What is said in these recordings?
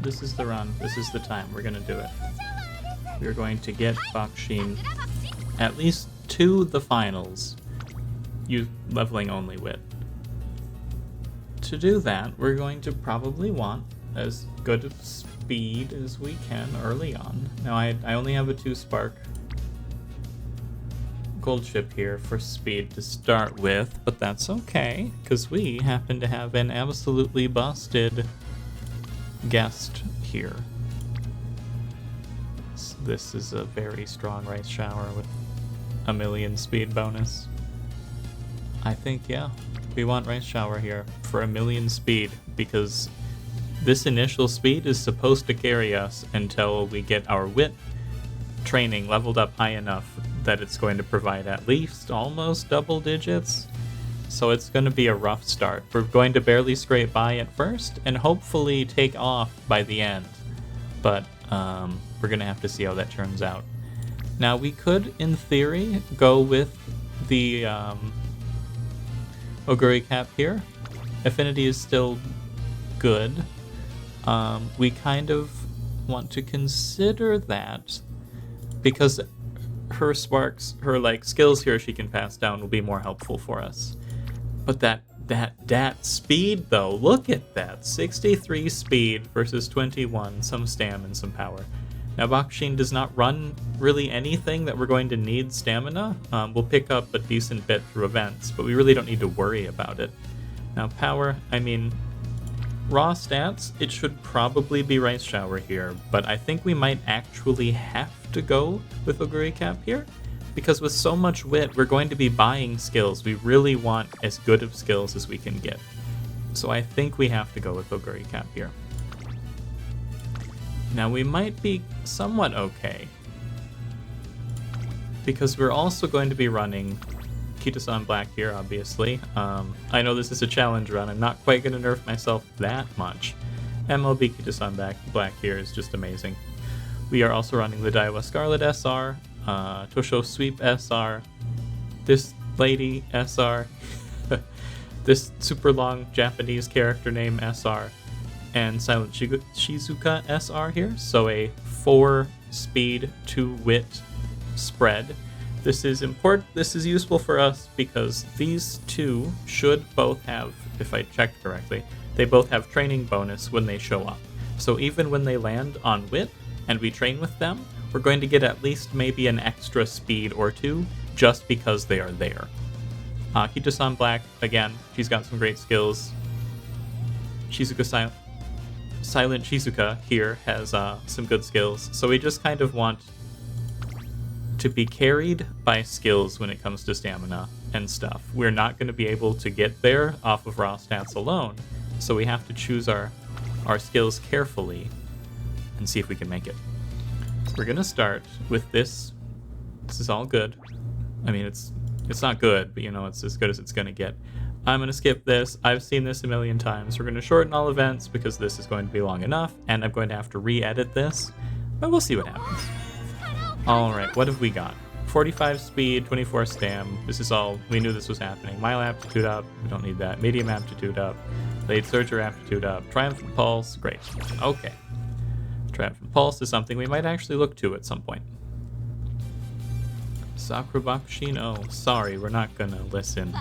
This is the run. This is the time. We're gonna do it. We're going to get Bakushin at least to the finals. You leveling only Wit. To do that, we're going to probably want as good of speed as we can early on. Now I only have a 2 spark gold chip here for speed to start with, but that's okay, because we happen to have an absolutely busted guest here. So this is a very strong rice shower with a 1,000,000 speed bonus. I think, yeah, we want rice shower here for 1,000,000 speed, because this initial speed is supposed to carry us until we get our wit training leveled up high enough that it's going to provide at least almost double digits. So it's going to be a rough start. We're going to barely scrape by at first and hopefully take off by the end. But we're going to have to see how that turns out. Now we could, in theory, go with the Oguri cap here. Affinity is still good. We kind of want to consider that because her sparks, her like skills here she can pass down will be more helpful for us. But that speed though, look at that. 63 speed versus 21, some stam and some power. Now Bakushin does not run really anything that we're going to need stamina. We'll pick up a decent bit through events, but we really don't need to worry about it. Now power, I mean, raw stats, it should probably be Rice Shower here, but I think we might actually have to go with Oguri Cap here, because with so much wit, we're going to be buying skills. We really want as good of skills as we can get. So I think we have to go with Oguri Cap here. Now we might be somewhat okay, because we're also going to be running Kitasan Black here, obviously. I know this is a challenge run. I'm not quite going to nerf myself that much. MLB Kitasan Black here is just amazing. We are also running the Daiwa Scarlet SR, Tosho Sweep SR, this lady SR, this super long Japanese character name SR, and Silent Shizuka SR here. So a 4 speed, 2 wit spread. This is important. This is useful for us because these two should both have, if I checked correctly, they both have training bonus when they show up. So even when they land on wit and we train with them, we're going to get at least maybe an extra speed or 2 just because they are there. Kito-san Black, again, she's got some great skills. Shizuka Silent Shizuka here has some good skills. So we just kind of want to be carried by skills when it comes to stamina and stuff. We're not going to be able to get there off of raw stats alone, so we have to choose our skills carefully and see if we can make it. So we're going to start with this. This is all good. I mean, it's not good, but you know, it's as good as it's going to get. I'm going to skip this. I've seen this a million times. We're going to shorten all events because this is going to be long enough, and I'm going to have to re-edit this, but we'll see what happens. Alright, what have we got? 45 speed, 24 stam. This is all, we knew this was happening. Mile aptitude up, we don't need that. Medium aptitude up. Late surger aptitude up. Triumphant pulse, great. Okay. Triumphant pulse is something we might actually look to at some point. Sakura Bakushin O. Sorry, we're not gonna listen.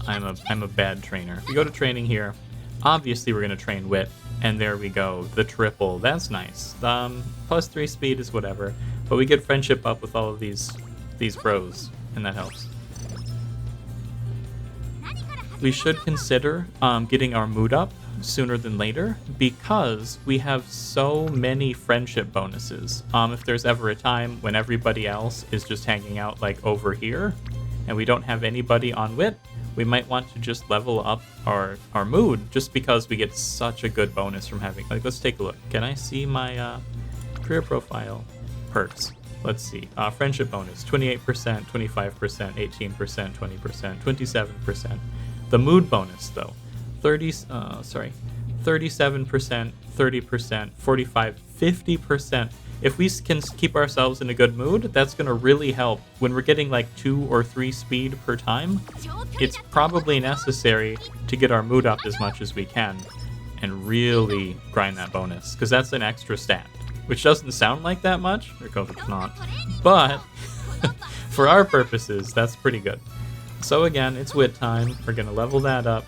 I'm a bad trainer. We go to training here. Obviously we're gonna train wit, and there we go. The triple, that's nice. Plus 3 speed is whatever. But we get friendship up with all of these bros, and that helps. We should consider getting our mood up sooner than later, because we have so many friendship bonuses. If there's ever a time when everybody else is just hanging out like over here, and we don't have anybody on wit, we might want to just level up our mood, just because we get such a good bonus from having, like, let's take a look. Can I see my career profile? Perks. Let's see. Friendship bonus, 28%, 25%, 18%, 20%, 27%. The mood bonus, though, 37%, 30%, 45%, 50%. If we can keep ourselves in a good mood, that's going to really help. When we're getting like 2 or 3 speed per time, it's probably necessary to get our mood up as much as we can. and really grind that bonus, because that's an extra stat, which doesn't sound like that much, because it's not, but for our purposes, that's pretty good. So again, it's wit time. We're going to level that up.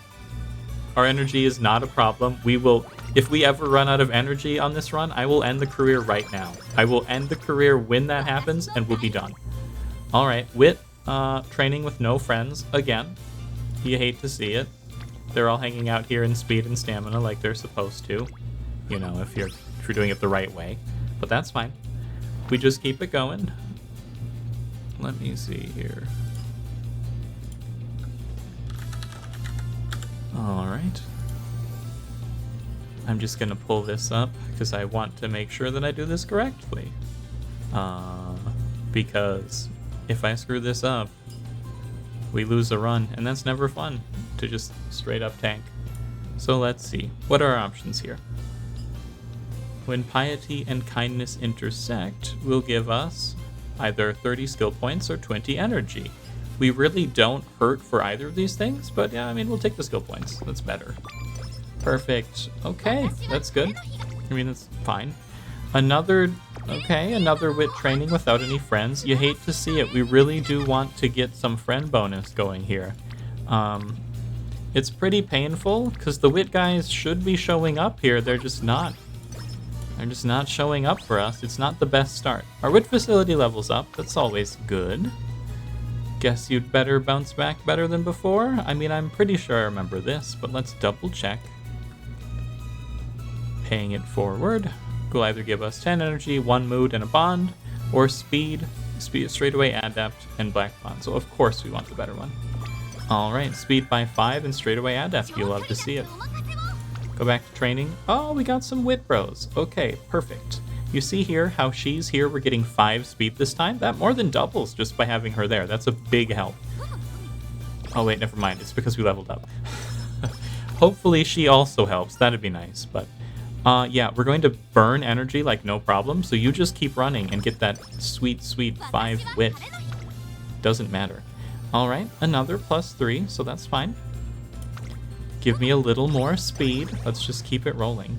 Our energy is not a problem. We will, if we ever run out of energy on this run, I will end the career right now. I will end the career when that happens, and we'll be done. All right, wit, training with no friends again. You hate to see it. They're all hanging out here in speed and stamina like they're supposed to. You know, if you're doing it the right way. But that's fine. We just keep it going. Let me see here. All right. I'm just gonna pull this up because I want to make sure that I do this correctly. Because if I screw this up, we lose a run, and that's never fun to just straight up tank. So let's see. What are our options here? When piety and kindness intersect, will give us either 30 skill points or 20 energy. We really don't hurt for either of these things, but yeah, I mean, we'll take the skill points. That's better. Perfect. Okay, that's good. I mean, that's fine. Another wit training without any friends. You hate to see it. We really do want to get some friend bonus going here. It's pretty painful, because the wit guys should be showing up here. They're just not. They're just not showing up for us. It's not the best start. Our wit facility levels up. That's always good. Guess you'd better bounce back better than before? I mean, I'm pretty sure I remember this, but let's double check. Paying it forward will either give us 10 energy, 1 mood, and a bond, or speed, straightaway adept, and black bond. So of course we want the better one. Alright, speed by 5 and straightaway adept. You'll love to see it. Go back to training. Oh, we got some wit bros. Okay, perfect. You see here how she's here, we're getting 5 speed this time? That more than doubles just by having her there. That's a big help. Oh wait, never mind. It's because we leveled up. Hopefully she also helps. That'd be nice, but... yeah, we're going to burn energy like no problem, so you just keep running and get that sweet, sweet 5 wit. Doesn't matter. Alright, another +3, so that's fine. Give me a little more speed. Let's just keep it rolling.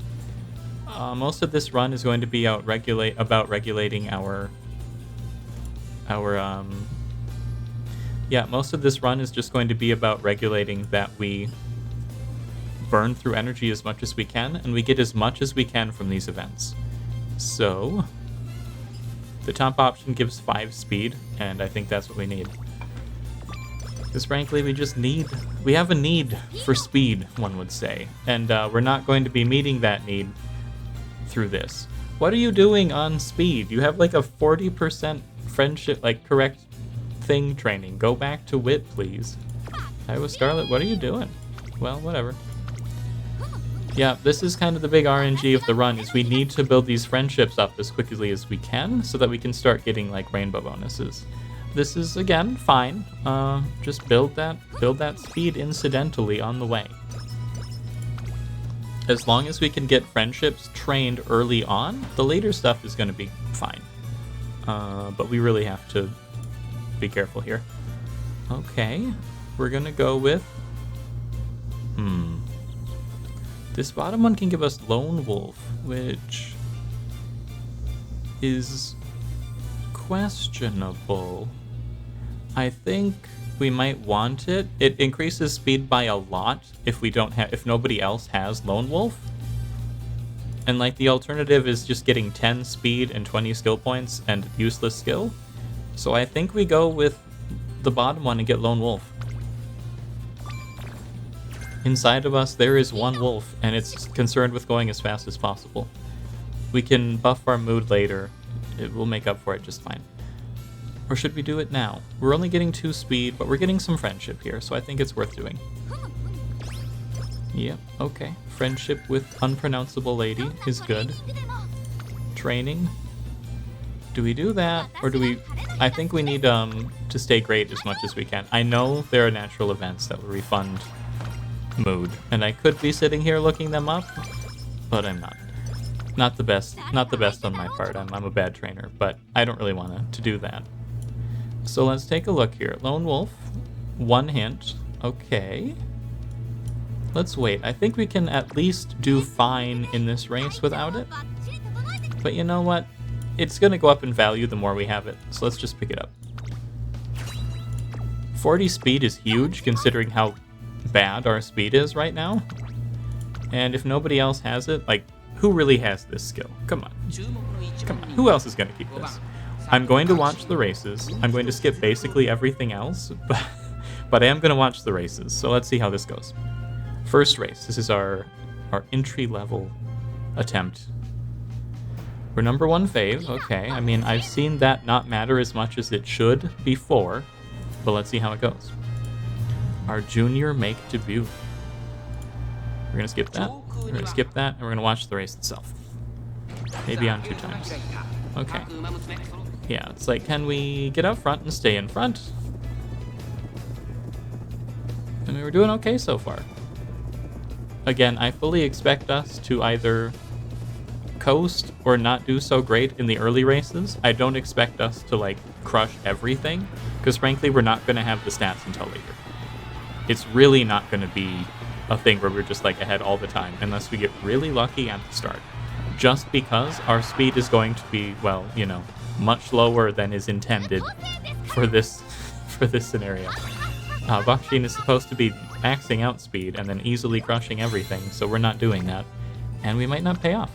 Most of this run is going to be about regulating our... Yeah, most of this run is just going to be about regulating that we burn through energy as much as we can, and we get as much as we can from these events. So, the top option gives 5 speed, and I think that's what we need. Because frankly, we have a need for speed, one would say, and we're not going to be meeting that need through this. What are you doing on speed? You have like a 40% friendship, like correct thing training. Go back to wit, please. Hi, with Scarlet, what are you doing? Well, whatever. Yeah, this is kind of the big RNG of the run, is we need to build these friendships up as quickly as we can so that we can start getting like rainbow bonuses. This is, again, fine. Just build that speed incidentally on the way. As long as we can get friendships trained early on, the later stuff is going to be fine. But we really have to be careful here. Okay, we're going to go with... This bottom one can give us Lone Wolf, which is questionable. I think we might want it. It increases speed by a lot if nobody else has Lone Wolf. And like the alternative is just getting 10 speed and 20 skill points and useless skill. So I think we go with the bottom one and get Lone Wolf. Inside of us, there is one wolf, and it's concerned with going as fast as possible. We can buff our mood later. It will make up for it just fine. Or should we do it now? We're only getting 2 speed, but we're getting some friendship here, so I think it's worth doing. Yep, okay. Friendship with unpronounceable lady is good. Training. Do we do that, or do we... I think we need to stay great as much as we can. I know there are natural events that will refund mood, and I could be sitting here looking them up, but I'm not. Not the best on my part. I'm a bad trainer, but I don't really want to do that. So let's take a look here. Lone Wolf, 1 hint. Okay. Let's wait. I think we can at least do fine in this race without it. But you know what? It's going to go up in value the more we have it, so let's just pick it up. 40 speed is huge, considering how bad our speed is right now. And if nobody else has it, like, who really has this skill? Come on. Come on. Who else is going to keep this? I'm going to watch the races. I'm going to skip basically everything else, but I am going to watch the races, so let's see how this goes. First race. This is our entry-level attempt. We're number 1 fave. Okay, I mean, I've seen that not matter as much as it should before, but let's see how it goes. Our junior make debut. We're going to skip that. We're going to skip that, and we're going to watch the race itself. Maybe on 2 times. Okay. Yeah, it's like, can we get up front and stay in front? I mean, we're doing okay so far. Again, I fully expect us to either coast or not do so great in the early races. I don't expect us to, like, crush everything, because frankly, we're not going to have the stats until later. It's really not going to be a thing where we're just, like, ahead all the time, unless we get really lucky at the start. Just because our speed is going to be, well, you know, much lower than is intended for this scenario. Bakushin is supposed to be maxing out speed and then easily crushing everything, so we're not doing that, and we might not pay off.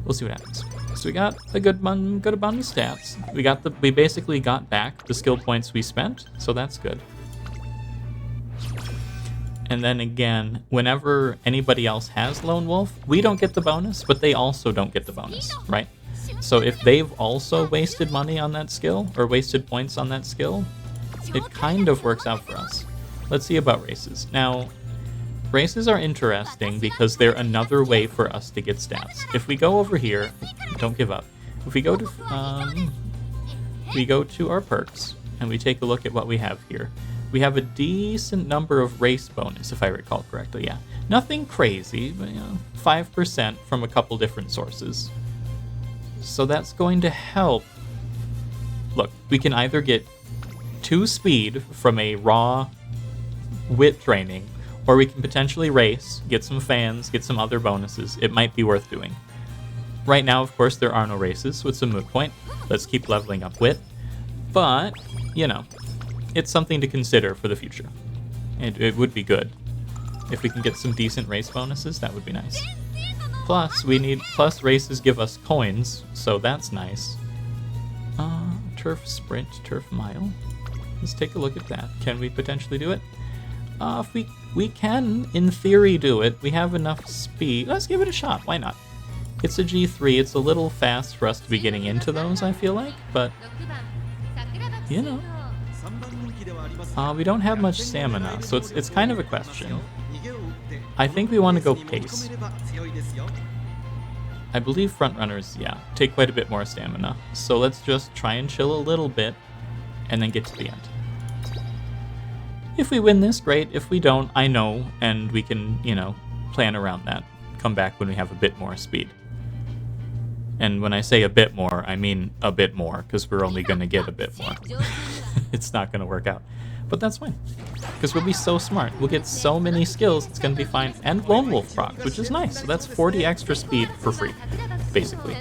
We'll see what happens. So we got a good amount of stats. We basically got back the skill points we spent, so that's good. And then again, whenever anybody else has Lone Wolf, we don't get the bonus, but they also don't get the bonus, right? So if they've also wasted money on that skill, or wasted points on that skill, it kind of works out for us. Let's see about races. Now, races are interesting because they're another way for us to get stats. If we go over here, don't give up. If we go to our perks and we take a look at what we have here, we have a decent number of race bonus, if I recall correctly. Yeah, nothing crazy, but 5% from a couple different sources. So that's going to help. Look, we can either get 2 speed from a raw wit training, or we can potentially race, get some fans, get some other bonuses. It might be worth doing. Right now, of course, there are no races, so it's a moot point. Let's keep leveling up wit. But, you know, it's something to consider for the future. And it would be good. If we can get some decent race bonuses, that would be nice. Plus, races give us coins, so that's nice. Turf sprint, turf mile. Let's take a look at that. Can we potentially do it? If we can, in theory, do it. We have enough speed. Let's give it a shot. Why not? It's a G3. It's a little fast for us to be getting into those, I feel like. But, you know. We don't have much stamina, so it's kind of a question. I think we want to go pace. I believe frontrunners, yeah, take quite a bit more stamina. So let's just try and chill a little bit, and then get to the end. If we win this, great. If we don't, I know, and we can, you know, plan around that. Come back when we have a bit more speed. And when I say a bit more, I mean a bit more, because we're only going to get a bit more. It's not going to work out. But that's fine, because we'll be so smart. We'll get so many skills, it's going to be fine. And Lone Wolf procs, which is nice. So that's 40 extra speed for free, basically.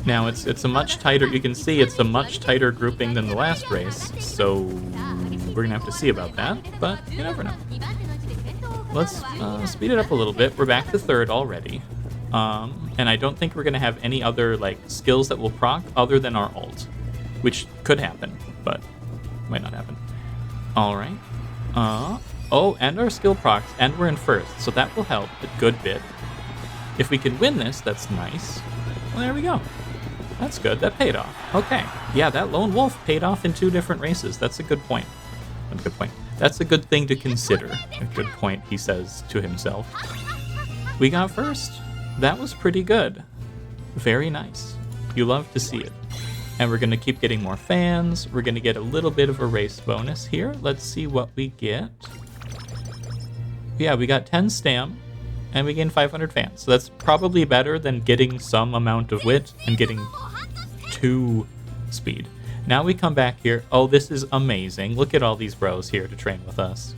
Now, it's a much tighter, you can see it's a much tighter grouping than the last race, so we're going to have to see about that, but you never know. Let's speed it up a little bit. We're back to 3rd already. And I don't think we're going to have any other like skills that will proc other than our ult, which could happen, but might not happen. All right. Oh, and our skill procs, and we're in 1st, so that will help a good bit. If we can win this, that's nice. Well, there we go. That's good. That paid off. Okay. Yeah, that Lone Wolf paid off in 2 different races. That's a good point. A good point. That's a good thing to consider. A good point, he says to himself. We got 1st. That was pretty good. Very nice. You love to see it. And we're going to keep getting more fans. We're going to get a little bit of a race bonus here. Let's see what we get. Yeah, we got 10 stam, and we gain 500 fans. So that's probably better than getting some amount of wit and getting 2 speed. Now we come back here. Oh, this is amazing. Look at all these bros here to train with us.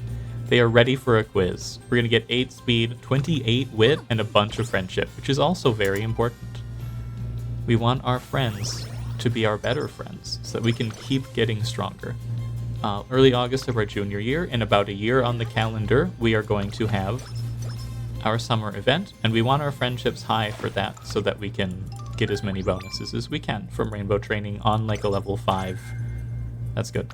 They are ready for a quiz. We're going to get 8 speed, 28 wit, and a bunch of friendship, which is also very important. We want our friends to be our better friends so that we can keep getting stronger. Early August of our junior year, in about a year on the calendar, we are going to have our summer event, and we want our friendships high for that so that we can get as many bonuses as we can from rainbow training on like a level 5. That's good.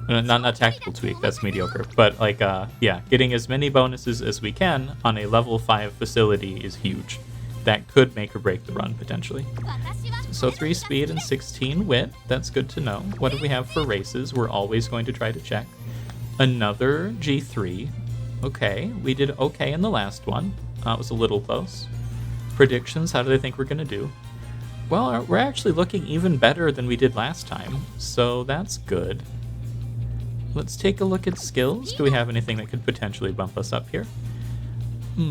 Not tactical tweak, that's mediocre. But like, yeah, getting as many bonuses as we can on a level 5 facility is huge. That could make or break the run, potentially. So 3 speed and 16 wit, that's good to know. What do we have for races? We're always going to try to check. Another G3. Okay, we did okay in the last one. It was a little close. Predictions, how do they think we're going to do? Well, we're actually looking even better than we did last time, so that's good. Let's take a look at skills. Do we have anything that could potentially bump us up here?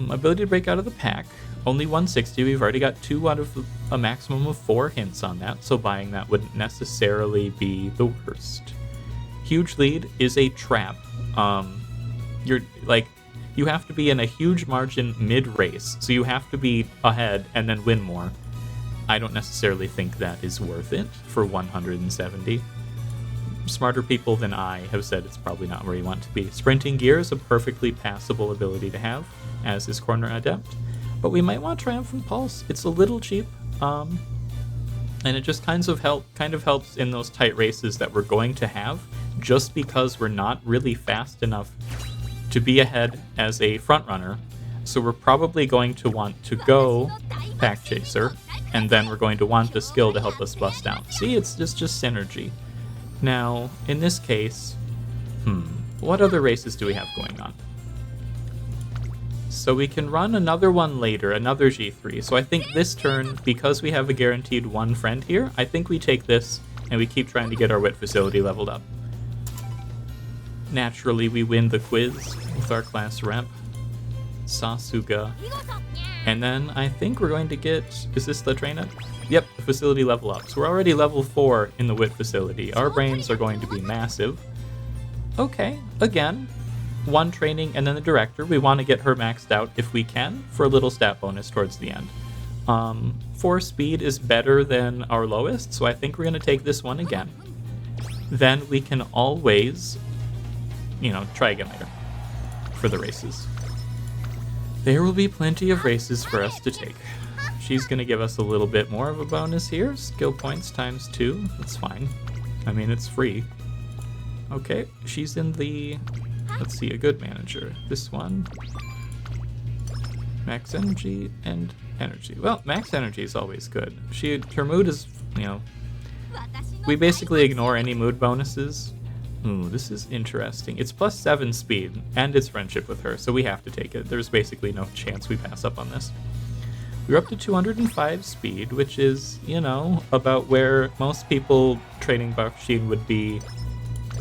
Ability to break out of the pack. Only 160. We've already got 2 out of a maximum of 4 hints on that, so buying that wouldn't necessarily be the worst. Huge lead is a trap. You have to be in a huge margin mid-race, so you have to be ahead and then win more. I don't necessarily think that is worth it for 170. Smarter people than I have said it's probably not where you want to be. Sprinting gear is a perfectly passable ability to have, as is Corner Adept, but we might want Triumphant Pulse. It's a little cheap, and it just kind of helps in those tight races that we're going to have, just because we're not really fast enough to be ahead as a front runner. So we're probably going to want to go Pack Chaser, and then we're going to want the skill to help us bust out. See, it's just synergy. Now, in this case, what other races do we have going on? So we can run another one later, another G3. So I think this turn, because we have a guaranteed 1 friend here, I think we take this and we keep trying to get our wit facility leveled up. Naturally, we win the quiz with our class rep, Sasuga. And then I think we're going to get, is this the train up? Yep, the facility level up. So we're already level 4 in the wit facility. Our brains are going to be massive. Okay, again, 1 training and then the director. We want to get her maxed out if we can for a little stat bonus towards the end. 4 speed is better than our lowest, so I think we're going to take this one again. Then we can always, try again later for the races. There will be plenty of races for us to take. She's going to give us a little bit more of a bonus here. Skill points times 2. That's fine. I mean, it's free. Okay, she's in the, let's see, a good manager. This one. Max energy and energy. Well, max energy is always good. Her mood is, we basically ignore any mood bonuses. Ooh, this is interesting. It's plus 7 speed, and it's friendship with her, so we have to take it. There's basically no chance we pass up on this. We're up to 205 speed, which is, about where most people training Bakushin would be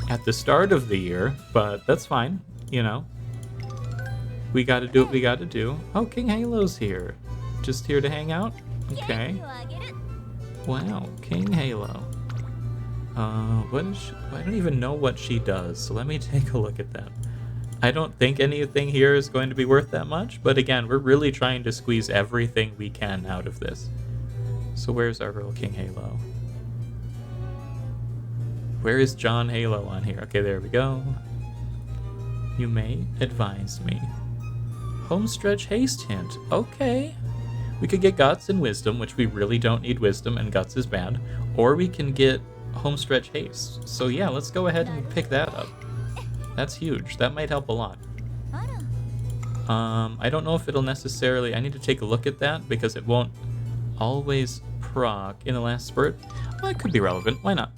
at the start of the year, but that's fine, We gotta do what we gotta do. Oh, King Halo's here. Just here to hang out? Okay. Wow, King Halo. What is she? I don't even know what she does, so let me take a look at that. I don't think anything here is going to be worth that much, but again, we're really trying to squeeze everything we can out of this. So where's our girl King Halo? Where is John Halo on here? Okay, there we go. You may advise me. Homestretch haste hint. Okay. We could get Guts and Wisdom, which we really don't need Wisdom, and Guts is bad. Or we can get Homestretch haste. So yeah, let's go ahead and pick that up. That's huge. That might help a lot. I don't know if it'll necessarily... I need to take a look at that because it won't always proc in the last spurt. Well, it could be relevant. Why not?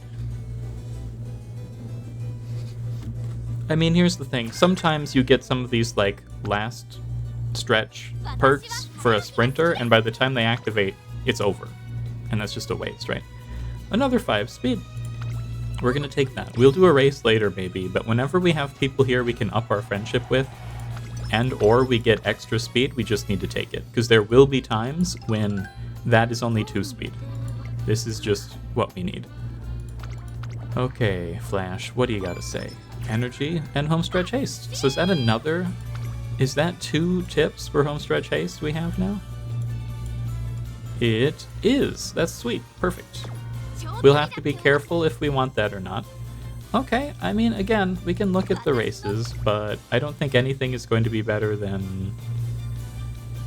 I mean, here's the thing. Sometimes you get some of these, last stretch perks for a sprinter, and by the time they activate, it's over. And that's just a waste, right? Another 5 speed. We're going to take that. We'll do a race later, maybe, but whenever we have people here we can up our friendship with, and or we get extra speed, we just need to take it. Because there will be times when that is only 2 speed. This is just what we need. Okay, Flash, what do you got to say? Energy and homestretch haste. So is that another... Is that 2 tips for homestretch haste we have now? It is. That's sweet. Perfect. We'll have to be careful if we want that or not. Okay, I mean, again, we can look at the races, but I don't think anything is going to be better than...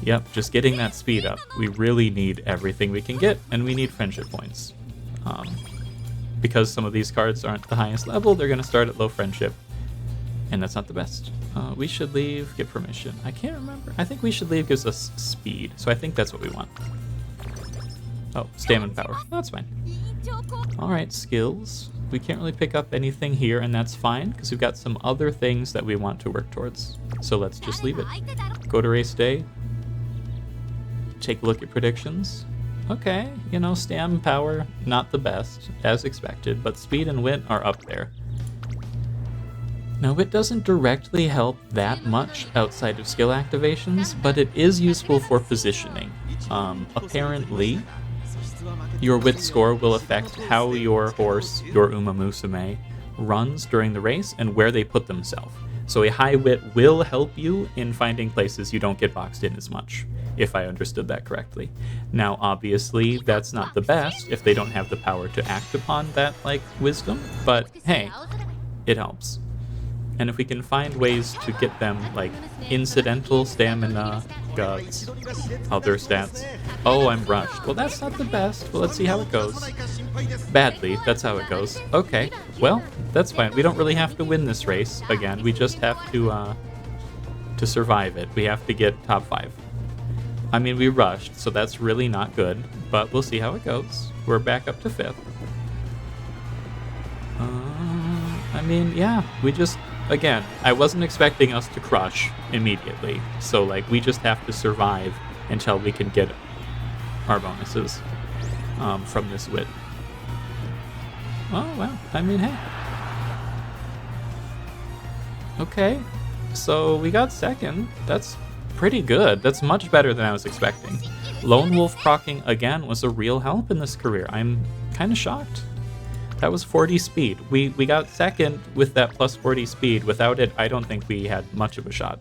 Yep, just getting that speed up. We really need everything we can get, and we need friendship points. Because some of these cards aren't the highest level, they're going to start at low friendship. And that's not the best. We should leave, get permission. I can't remember. I think we should leave gives us speed, so I think that's what we want. Oh, stamina power. That's fine. Alright, skills. We can't really pick up anything here, and that's fine, because we've got some other things that we want to work towards. So let's just leave it. Go to race day. Take a look at predictions. Okay, you know, stam power, not the best, as expected, but speed and wit are up there. Now, wit doesn't directly help that much outside of skill activations, but it is useful for positioning. Apparently, your wit score will affect how your horse, your Umamusume, runs during the race and where they put themselves. So a high wit will help you in finding places you don't get boxed in as much, if I understood that correctly. Now, obviously, that's not the best if they don't have the power to act upon that, like, wisdom, but hey, it helps. And if we can find ways to get them, like, incidental stamina, guts, other stats. Oh, I'm rushed. Well, that's not the best. Well, let's see how it goes. Badly, that's how it goes. Okay, well, that's fine. We don't really have to win this race, again. We just have to survive it. We have to get top 5. I mean, we rushed, so that's really not good, but we'll see how it goes. We're back up to 5th. I mean, yeah, we just... Again, I wasn't expecting us to crush immediately, so like we just have to survive until we can get our bonuses from this wit. Oh, well, I mean, hey. Okay, so we got 2nd. That's pretty good. That's much better than I was expecting. Lone Wolf proccing again was a real help in this career. I'm kind of shocked. That was 40 speed. We got 2nd with that plus 40 speed. Without it, I don't think we had much of a shot.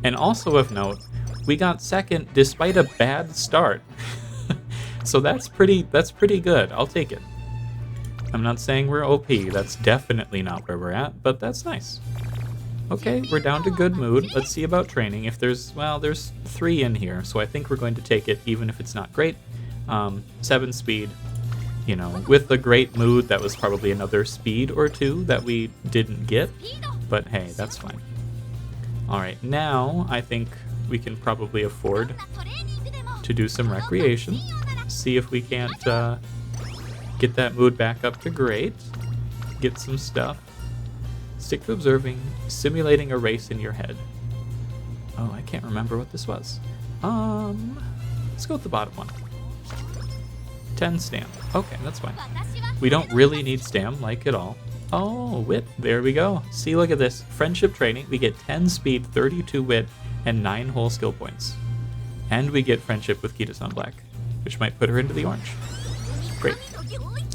And also of note, we got 2nd despite a bad start. So that's pretty good. I'll take it. I'm not saying we're OP. That's definitely not where we're at, but that's nice. Okay, we're down to good mood. Let's see about training. If there's, well, there's 3 in here, so I think we're going to take it even if it's not great. 7 speed. You know, with the great mood, that was probably another speed or 2 that we didn't get. But hey, that's fine. Alright, now I think we can probably afford to do some recreation. See if we can't get that mood back up to great. Get some stuff. Stick to observing. Simulating a race in your head. Oh, I can't remember what this was. Let's go with the bottom one. 10 stam. Okay, that's fine. We don't really need stam, like, at all. Oh, wit. There we go. See, look at this. Friendship training. We get 10 speed, 32 wit, and 9 whole skill points. And we get friendship with Kita-san Black, which might put her into the orange. Great.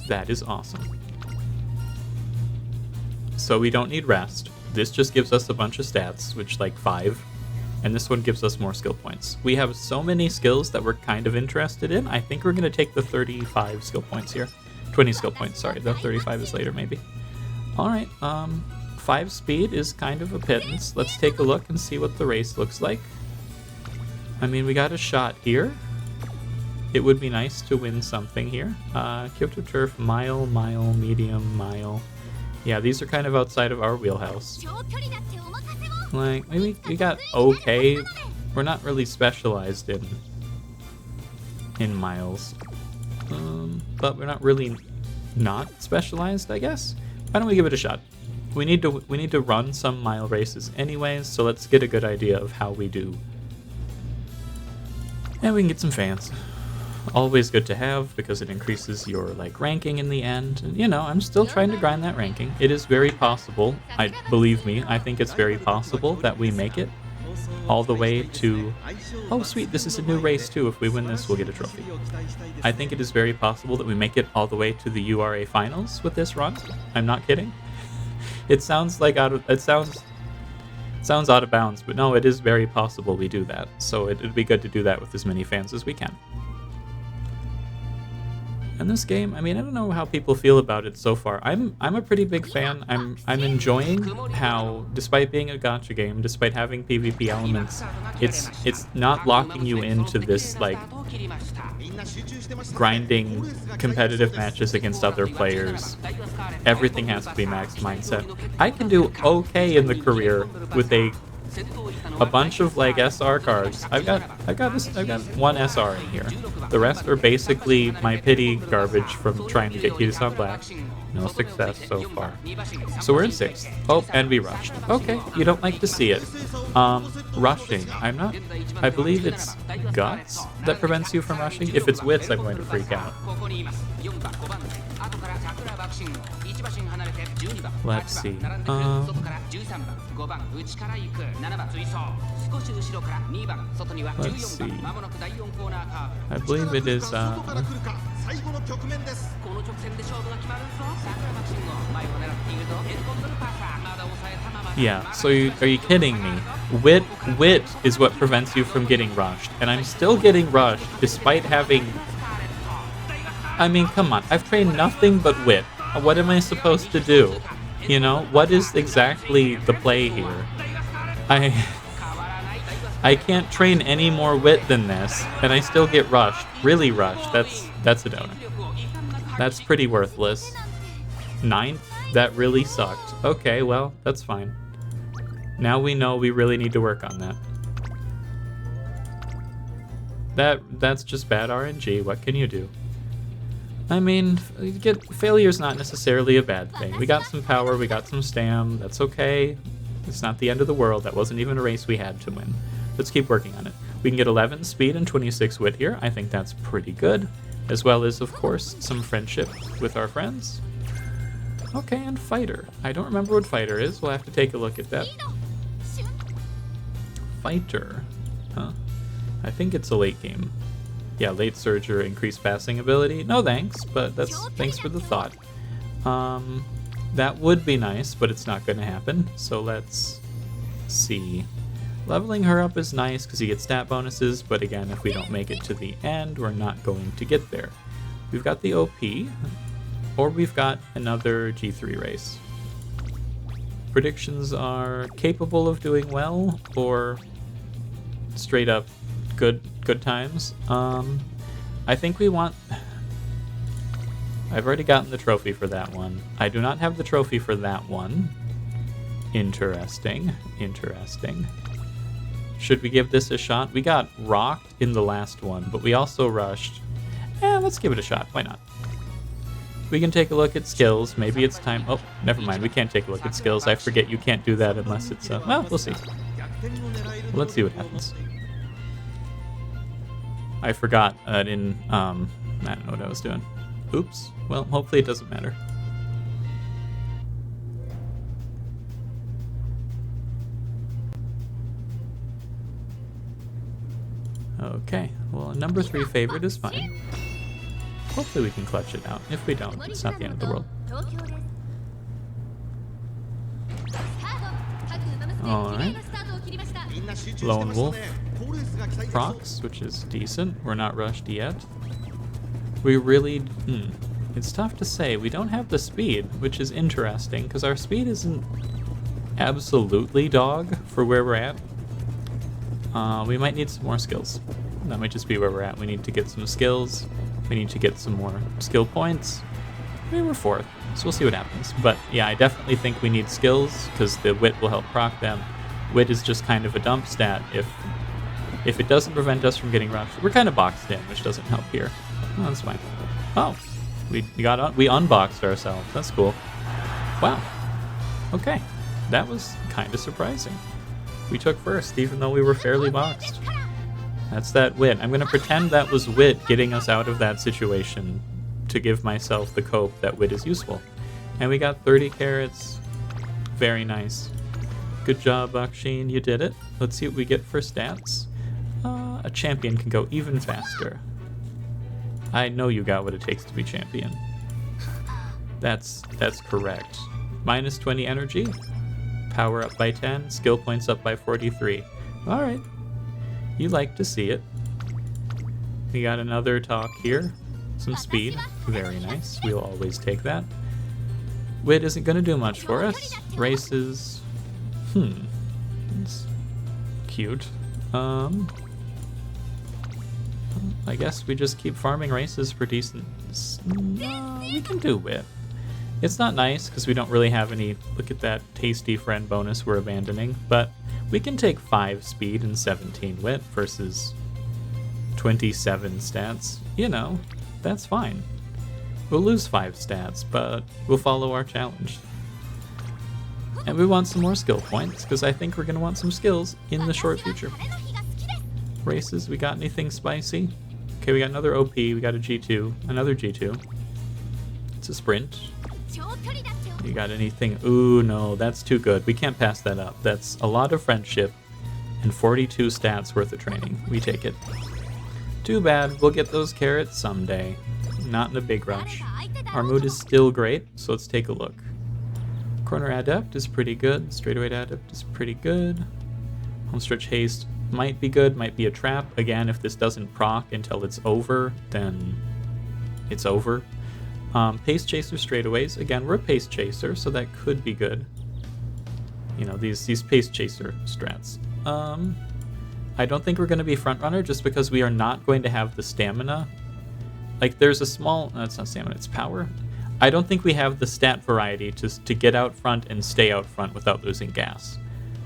That is awesome. So we don't need rest. This just gives us a bunch of stats, which, like, 5. And this one gives us more skill points. We have so many skills that we're kind of interested in. I think we're going to take the 35 skill points here. 20 skill points, sorry. The 35 is later, maybe. Alright, 5 speed is kind of a pittance. Let's take a look and see what the race looks like. I mean, we got a shot here. It would be nice to win something here. Kyoto Turf, mile, medium, mile. Yeah, these are kind of outside of our wheelhouse. Like, maybe we got okay. We're not really specialized in miles. But we're not really not specialized, I guess. Why don't we give it a shot? We need to run some mile races anyways, so let's get a good idea of how we do. And we can get some fans. Always good to have because it increases your like ranking in the end. And, you know, I'm still trying to grind that ranking. It is very possible. Believe me, I think it's very possible that we make it all the way to... Oh, sweet, this is a new race too. If we win this, we'll get a trophy. I think it is very possible that we make it all the way to the URA Finals with this run. I'm not kidding. It sounds like sounds out of bounds, but no, it is very possible we do that. So it'd be good to do that with as many fans as we can. And this game, I mean, I don't know how people feel about it so far. I'm a pretty big fan. I'm enjoying how, despite being a gacha game, despite having PvP elements, it's not locking you into this like grinding competitive matches against other players. Everything has to be maxed mindset. I can do okay in the career with a bunch of like SR cards. I've got one SR in here. The rest are basically my pity garbage from trying to get Kitasan Black. No success so far. So we're in 6th. Oh, and we rushed. Okay, you don't like to see it. Rushing. I believe it's Guts that prevents you from rushing. If it's Wits, I'm going to freak out. Let's see. Let's see. I believe it is, yeah, so are you kidding me? Wit is what prevents you from getting rushed, and I'm still getting rushed despite having... I mean, come on, I've trained nothing but Wit. What am I supposed to do? You know, what is exactly the play here? I can't train any more Wit than this, and I still get rushed. Really rushed. That's a donut. That's pretty worthless. 9th? That really sucked. Okay, well, that's fine. Now we know we really need to work on that. That's just bad RNG. What can you do? I mean, failure's not necessarily a bad thing. We got some power, we got some stam. That's okay. It's not the end of the world. That wasn't even a race we had to win. Let's keep working on it. We can get 11 speed and 26 wit here. I think that's pretty good. As well as, of course, some friendship with our friends. Okay, and fighter. I don't remember what fighter is. We'll have to take a look at that. Fighter. Huh? I think it's a late game. Yeah, late surge or increased passing ability. No thanks, but thanks for the thought. That would be nice, but it's not going to happen. So let's see. Leveling her up is nice because you get stat bonuses, but again, if we don't make it to the end, we're not going to get there. We've got the OP, or we've got another G3 race. Predictions are capable of doing well, or straight up good times. I think we want... I've already gotten the trophy for that one. I do not have the trophy for that one. Interesting. Should we give this a shot? We got rocked in the last one, but we also rushed. Let's give it a shot. Why not? We can take a look at skills. Maybe it's time... Oh, never mind. We can't take a look at skills. I forget you can't do that unless it's... Well, we'll see. Let's see what happens. I forgot I don't know what I was doing. Oops. Well, hopefully it doesn't matter. Okay. Well, a number 3 favorite is fine. Hopefully we can clutch it out. If we don't, it's not the end of the world. Alright. Lone Wolf procs, which is decent. We're not rushed yet. We really... It's tough to say. We don't have the speed, which is interesting, because our speed isn't absolutely dog for where we're at. We might need some more skills. That might just be where we're at. We need to get some skills. We need to get some more skill points. I mean, we're 4th, so we'll see what happens. But yeah, I definitely think we need skills, because the wit will help proc them. Wit is just kind of a dump stat if it doesn't prevent us from getting rushed. We're kind of boxed in, which doesn't help here. Oh, that's fine. Oh, we unboxed ourselves. That's cool. Wow. Okay, that was kind of surprising. We took first, even though we were fairly boxed. That's that wit. I'm going to pretend that was wit getting us out of that situation to give myself the cope that wit is useful. And we got 30 carrots. Very nice. Good job, Bakushin. You did it. Let's see what we get for stats. A champion can go even faster. I know you got what it takes to be champion. That's correct. Minus 20 energy. Power up by 10. Skill points up by 43. Alright. You like to see it. We got another talk here. Some speed. Very nice. We'll always take that. Wit isn't going to do much for us. Races. It's cute. I guess we just keep farming races for decent... we can do Wit. It's not nice because we don't really have any... Look at that tasty friend bonus we're abandoning. But we can take 5 speed and 17 Wit versus 27 stats. You know, that's fine. We'll lose 5 stats, but we'll follow our challenge. And we want some more skill points, because I think we're going to want some skills in the short future. Races, we got anything spicy? Okay, we got another OP, we got a G2, another G2. It's a sprint. You got anything? Ooh, no, that's too good. We can't pass that up. That's a lot of friendship and 42 stats worth of training. We take it. Too bad, we'll get those carrots someday. Not in a big rush. Our mood is still great, so let's take a look. Corner Adept is pretty good. Straightaway Adept is pretty good. Homestretch Haste might be good, might be a trap. Again, if this doesn't proc until it's over, then it's over. Pace Chaser Straightaways. Again, we're a Pace Chaser, so that could be good. You know, these Pace Chaser strats. I don't think we're going to be Frontrunner just because we are not going to have the stamina. Like, there's a small... No, it's not stamina, it's power. I don't think we have the stat variety to get out front and stay out front without losing gas.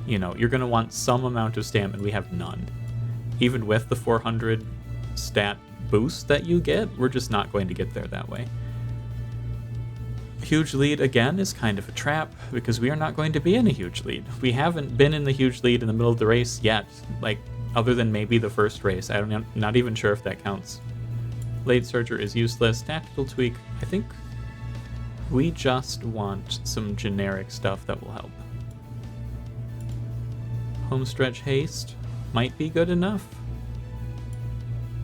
You know, you're going to want some amount of stamina, and we have none. Even with the 400 stat boost that you get, we're just not going to get there that way. Huge lead, again, is kind of a trap, because we are not going to be in a huge lead. We haven't been in the huge lead in the middle of the race yet, like, other than maybe the first race. I'm not even sure if that counts. Late Surger is useless. Tactical Tweak, I think we just want some generic stuff that will help. Homestretch Haste might be good enough.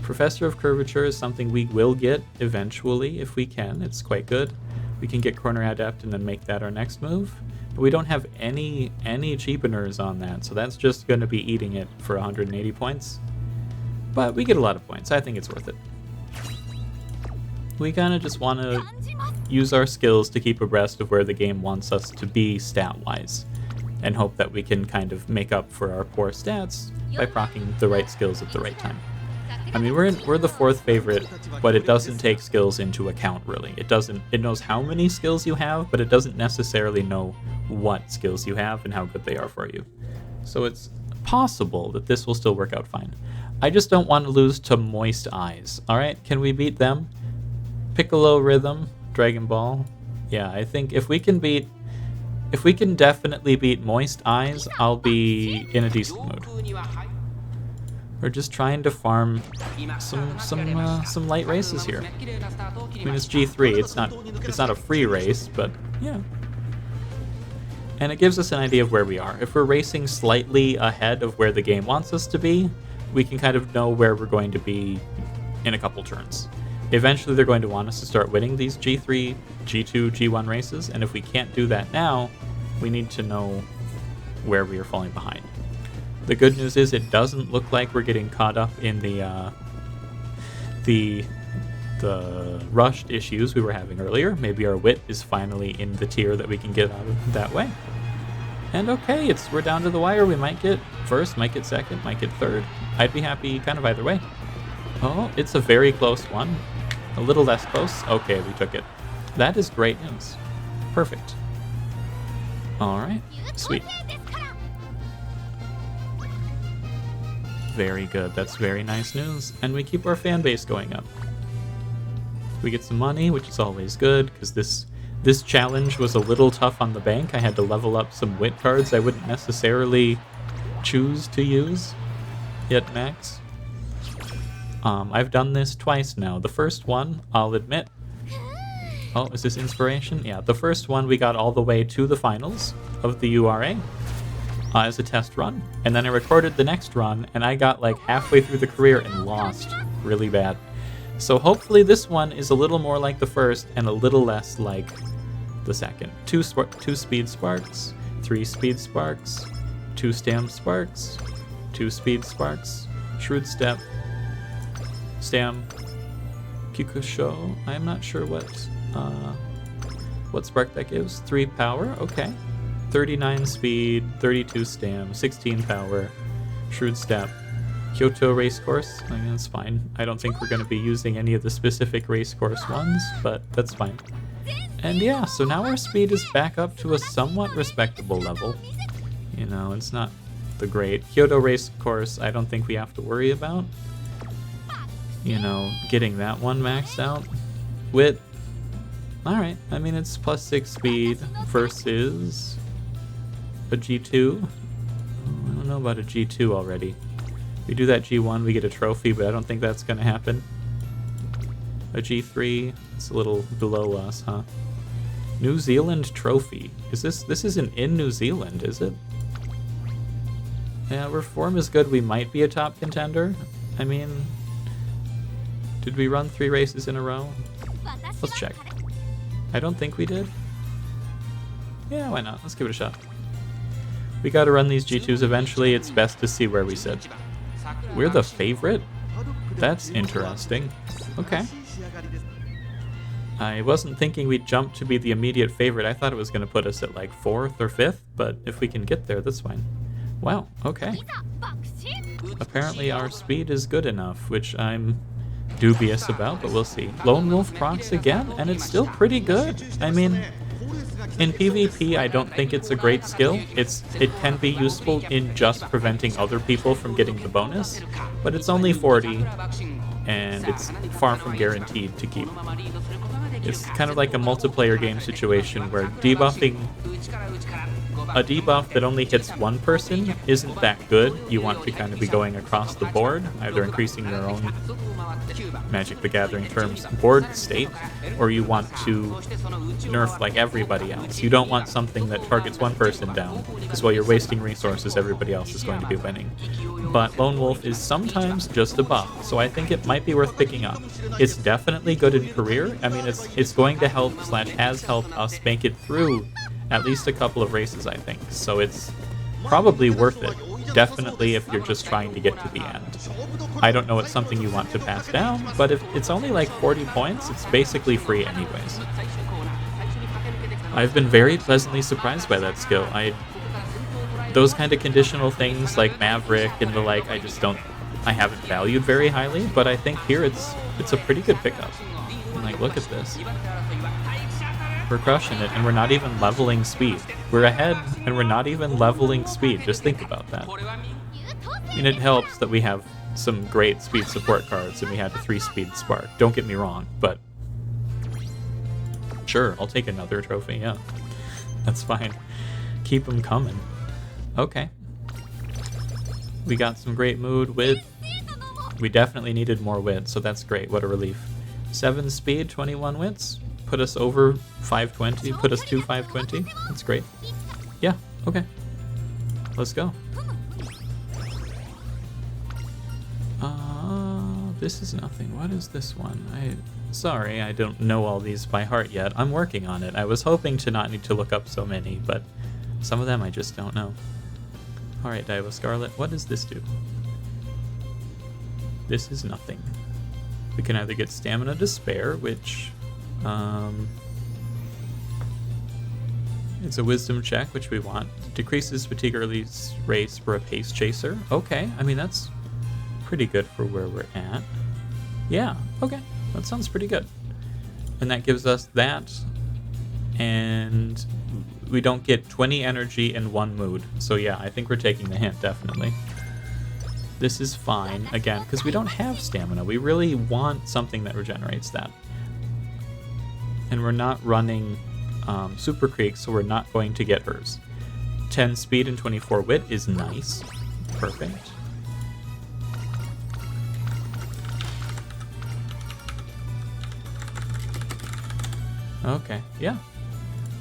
Professor of Curvature is something we will get eventually if we can. It's quite good. We can get Corner Adept and then make that our next move. But we don't have any cheapeners on that, so that's just going to be eating it for 180 points. But we get a lot of points. I think it's worth it. We kind of just want to use our skills to keep abreast of where the game wants us to be stat-wise, and hope that we can kind of make up for our poor stats by proccing the right skills at the right time. I mean, we're the 4th favorite, but it doesn't take skills into account, really. It knows how many skills you have, but it doesn't necessarily know what skills you have and how good they are for you. So it's possible that this will still work out fine. I just don't want to lose to Moist Eyes, alright? Can we beat them? Piccolo Rhythm, Dragon Ball. Yeah, I think if we can definitely beat Moist Eyes, I'll be in a decent mood. We're just trying to farm some light races here. I mean, it's G3. It's not a free race, but yeah. And it gives us an idea of where we are. If we're racing slightly ahead of where the game wants us to be, we can kind of know where we're going to be in a couple turns. Eventually, they're going to want us to start winning these G3, G2, G1 races, and if we can't do that now, we need to know where we are falling behind. The good news is it doesn't look like we're getting caught up in the rushed issues we were having earlier. Maybe our wit is finally in the tier that we can get out of that way. And okay, we're down to the wire. We might get first, might get second, might get third. I'd be happy kind of either way. Oh, it's a very close one. A little less close. Okay, we took it. That is great news. Perfect. All right, sweet. Very good. That's very nice news. And we keep our fan base going up. We get some money, which is always good, because this challenge was a little tough on the bank. I had to level up some wit cards I wouldn't necessarily choose to use yet max. I've done this twice now. The first one, I'll admit... Oh, is this inspiration? Yeah, the first one we got all the way to the finals of the URA. As a test run, and then I recorded the next run, and I got like halfway through the career and lost really bad. So hopefully this one is a little more like the first and a little less like the second. Two speed sparks, 3 speed sparks, 2 stam sparks, 2 speed sparks, shrewd step, stam, Kikusho. I'm not sure what spark that gives. 3 power, okay. 39 speed, 32 stam, 16 power, shrewd step, Kyoto racecourse. I mean, that's fine. I don't think we're going to be using any of the specific racecourse ones, but that's fine. And yeah, so now our speed is back up to a somewhat respectable level. You know, it's not the great. Kyoto racecourse, I don't think we have to worry about. You know, getting that one maxed out. Wit, alright. I mean, it's +6 speed versus a G2. I don't know about a G2 already. We do that G1, we get a trophy, but I don't think that's going to happen. A G3, it's a little below us, huh? New Zealand trophy. Is this isn't in New Zealand, is it? Yeah, reform is good. We might be a top contender. I mean, did we run 3 races in a row? Let's check. I don't think we did. Yeah, why not? Let's give it a shot. We gotta run these G2s eventually. It's best to see where we sit. We're the favorite? That's interesting. Okay. I wasn't thinking we'd jump to be the immediate favorite. I thought it was going to put us at like 4th or 5th, but if we can get there, that's fine. Wow, okay. Apparently our speed is good enough, which I'm dubious about, but we'll see. Lone Wolf procs again, and it's still pretty good. I mean, in PvP, I don't think it's a great skill. It can be useful in just preventing other people from getting the bonus, but it's only 40, and it's far from guaranteed to keep. It's kind of like a multiplayer game situation where debuffing a debuff that only hits one person isn't that good. You want to kind of be going across the board, either increasing your own Magic the Gathering terms board state, or you want to nerf like everybody else. You don't want something that targets one person down, because while you're wasting resources, everybody else is going to be winning. But Lone Wolf is sometimes just a buff, so I think it might be worth picking up. It's definitely good in career. I mean, it's going to help / has helped us make it through at least a couple of races, I think. So it's probably worth it. Definitely if you're just trying to get to the end. I don't know it's something you want to pass down, but if it's only like 40 points, it's basically free anyways. I've been very pleasantly surprised by that skill. Those kind of conditional things like Maverick and the like, I haven't valued very highly, but I think here it's a pretty good pickup. And like, look at this. We're crushing it, and we're not even leveling speed. We're ahead, and we're not even leveling speed. Just think about that. I mean, it helps that we have some great speed support cards, and we had a 3-speed spark. Don't get me wrong, but sure, I'll take another trophy, yeah. That's fine. Keep them coming. Okay. We got some great mood. Wit. We definitely needed more wit, so that's great. What a relief. 7 speed, 21 wits. Put us over 520, put us to 520. That's great. Yeah, okay. Let's go. This is nothing. What is this one? Sorry, I don't know all these by heart yet. I'm working on it. I was hoping to not need to look up so many, but some of them I just don't know. Alright, Daiwa Scarlet, what does this do? This is nothing. We can either get Stamina to spare, which it's a wisdom check, which we want. Decreases fatigue early race for a pace chaser. Okay, I mean, that's pretty good for where we're at. Yeah, okay, that sounds pretty good. And that gives us that, and we don't get 20 energy in 1 mood. So yeah, I think we're taking the hint, definitely. This is fine, again, because we don't have stamina. We really want something that regenerates that. And we're not running Super Creek, so we're not going to get hers. 10 speed and 24 wit is nice. Perfect. Okay, yeah.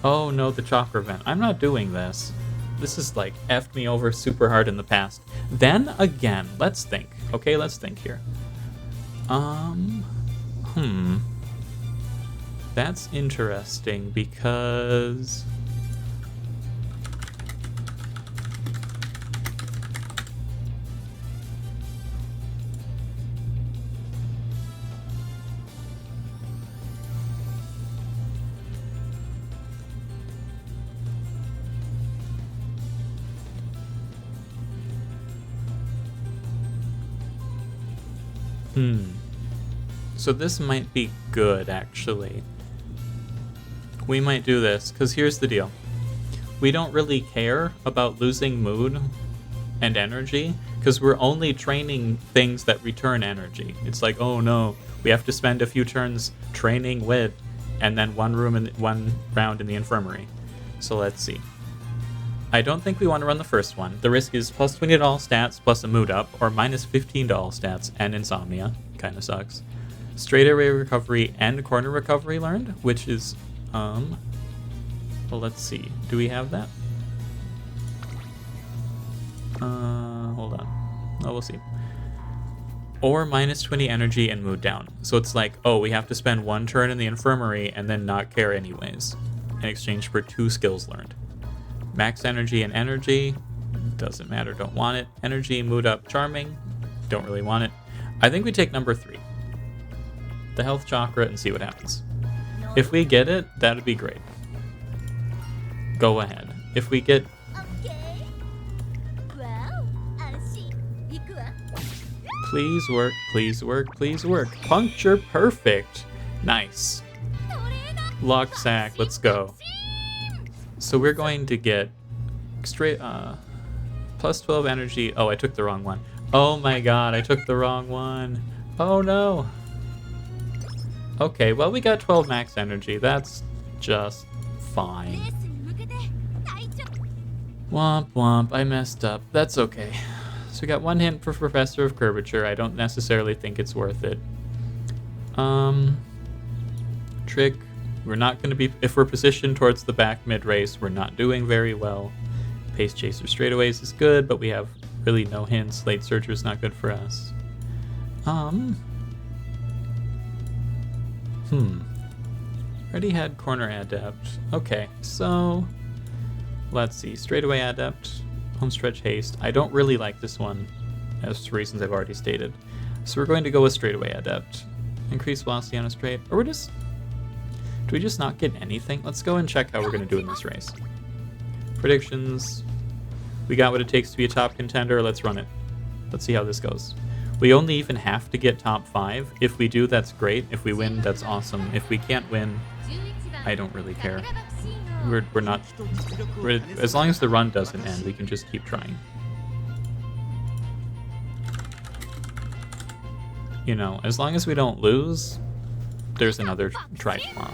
Oh no, the chakra vent. I'm not doing this. This is like effed me over super hard in the past. Then again, let's think. Okay, let's think here. That's interesting because... So this might be good, actually. We might do this, because here's the deal. We don't really care about losing mood and energy, because we're only training things that return energy. It's like, oh no, we have to spend a few turns training Wit, and then one round in the infirmary. So let's see. I don't think we want to run the first one. The risk is plus 20 to all stats, plus a mood up, or minus 15 to all stats, and insomnia. Kinda sucks. Straight away recovery and corner recovery learned, which is, well, let's see. Do we have that? Hold on. Oh, we'll see. Or minus 20 energy and mood down. So it's like, oh, we have to spend one turn in the infirmary and then not care anyways, in exchange for 2 skills learned. Max energy and energy, doesn't matter, don't want it. Energy, mood up, charming, don't really want it. I think we take number 3. The health chakra and see what happens. If we get it, that'd be great. Go ahead. If we get... Please work, please work, please work. Puncture perfect. Nice. Lock sack, let's go. So we're going to get straight plus 12 energy. Oh, I took the wrong one. Oh my god, I took the wrong one. Oh no. Okay, well we got 12 max energy. That's just fine. Womp womp, I messed up. That's okay. So we got 1 hint for Professor of Curvature. I don't necessarily think it's worth it. Trick. We're not going to be... If we're positioned towards the back mid-race, we're not doing very well. Pace Chaser straightaways is good, but we have really no hints. Late Surger is not good for us. Already had Corner Adept. Okay, so... Let's see. Straightaway Adept. Homestretch Haste. I don't really like this one, as for reasons I've already stated. So we're going to go with Straightaway Adept. Increase velocity on a straight. Or we're just... Do we just not get anything? Let's go and check how we're going to do in this race. Predictions. We got what it takes to be a top contender. Let's run it. Let's see how this goes. We only even have to get top 5. If we do, that's great. If we win, that's awesome. If we can't win, I don't really care. We're not... as long as the run doesn't end, we can just keep trying. You know, as long as we don't lose, there's another try tomorrow.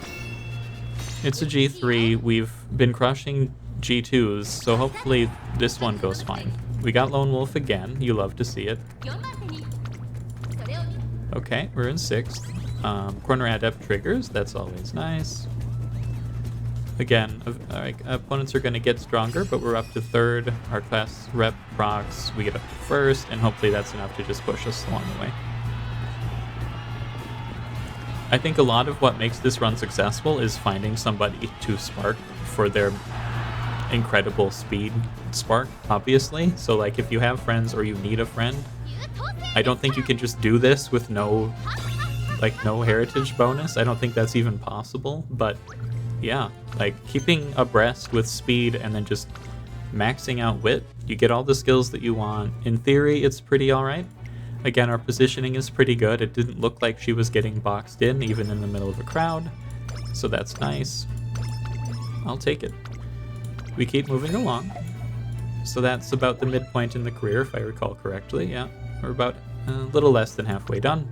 It's a G3. We've been crushing G2s, so hopefully this one goes fine. We got Lone Wolf again. You love to see it. Okay, we're in 6th. Corner Adept triggers. That's always nice. Again, opponents are going to get stronger, but we're up to 3rd. Our class rep procs. We get up to 1st, and hopefully that's enough to just push us along the way. I think a lot of what makes this run successful is finding somebody to spark for their incredible speed spark, obviously. So like if you have friends or you need a friend, I don't think you can just do this with no heritage bonus. I don't think that's even possible, but yeah, like keeping abreast with speed and then just maxing out wit, you get all the skills that you want. In theory, it's pretty alright. Again, our positioning is pretty good. It didn't look like she was getting boxed in, even in the middle of a crowd. So that's nice. I'll take it. We keep moving along. So that's about the midpoint in the career, if I recall correctly. Yeah, we're about a little less than halfway done.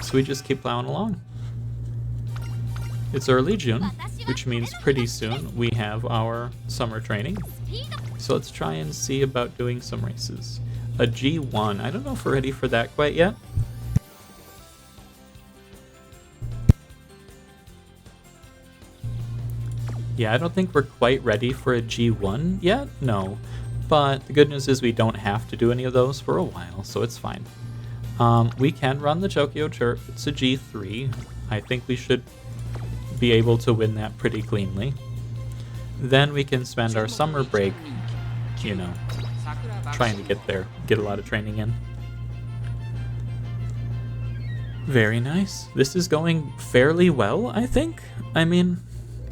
So we just keep plowing along. It's early June, which means pretty soon we have our summer training. So let's try and see about doing some races. A G1. I don't know if we're ready for that quite yet. Yeah, I don't think we're quite ready for a G1 yet. No. But the good news is we don't have to do any of those for a while, so it's fine. We can run the Tokyo Turf. It's a G3. I think we should be able to win that pretty cleanly. Then we can spend our summer break, you know, trying to get a lot of training in. Very nice. This is going fairly well, I think. I mean,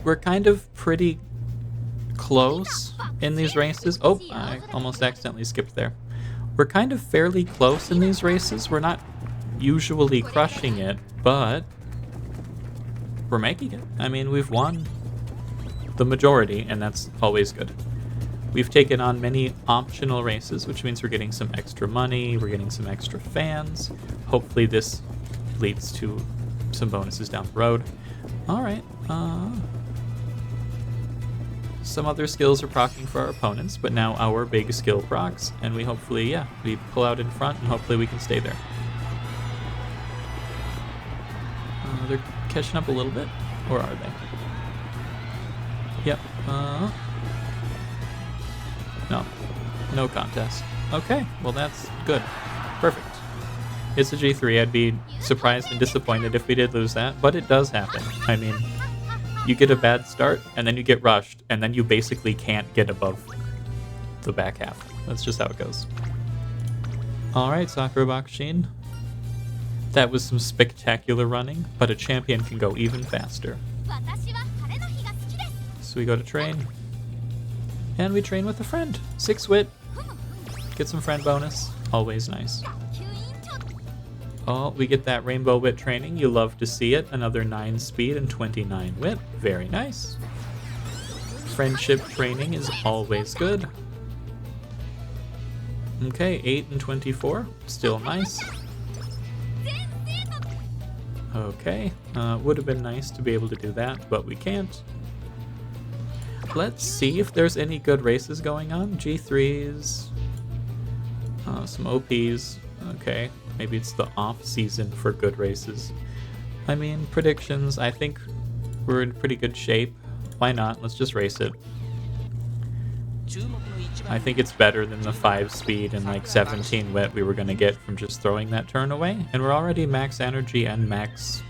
we're kind of pretty close in these races. Oh, I almost accidentally skipped there. We're kind of fairly close in these races. We're not usually crushing it, but we're making it. I mean, we've won the majority, and that's always good. We've taken on many optional races, which means we're getting some extra money, we're getting some extra fans. Hopefully this leads to some bonuses down the road. Alright, some other skills are proccing for our opponents, but now our big skill procs, and we hopefully, yeah, we pull out in front, and hopefully we can stay there. They're catching up a little bit, or are they? Yep, no contest. Okay, well that's good. Perfect. It's a G3. I'd be surprised and disappointed if we did lose that, but it does happen. I mean, you get a bad start, and then you get rushed, and then you basically can't get above the back half. That's just how it goes. Alright, Sakura Bakushin. That was some spectacular running, but a champion can go even faster. So we go to train, and we train with a friend. 6 wit. Get some friend bonus. Always nice. Oh, we get that rainbow wit training. You love to see it. Another 9 speed and 29 wit. Very nice. Friendship training is always good. Okay, 8 and 24. Still nice. Okay, would have been nice to be able to do that, but we can't. Let's see if there's any good races going on. G3s. Some OPs. Okay, maybe it's the off-season for good races. I mean, predictions, I think we're in pretty good shape. Why not? Let's just race it. I think it's better than the 5 speed and like 17 wit we were going to get from just throwing that turn away. And we're already max energy and max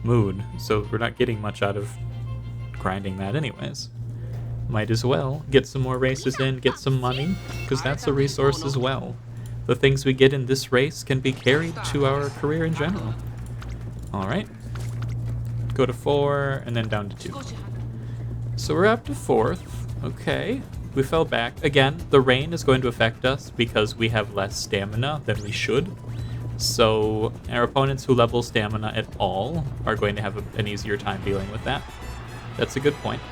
mood, so we're not getting much out of grinding that anyways. Might as well get some more races in, get some money, because that's a resource as well. The things we get in this race can be carried to our career in general. Alright. Go to 4, and then down to 2. So we're up to 4th. Okay. We fell back. Again, the rain is going to affect us because we have less stamina than we should. So our opponents who level stamina at all are going to have an easier time dealing with that. That's a good point.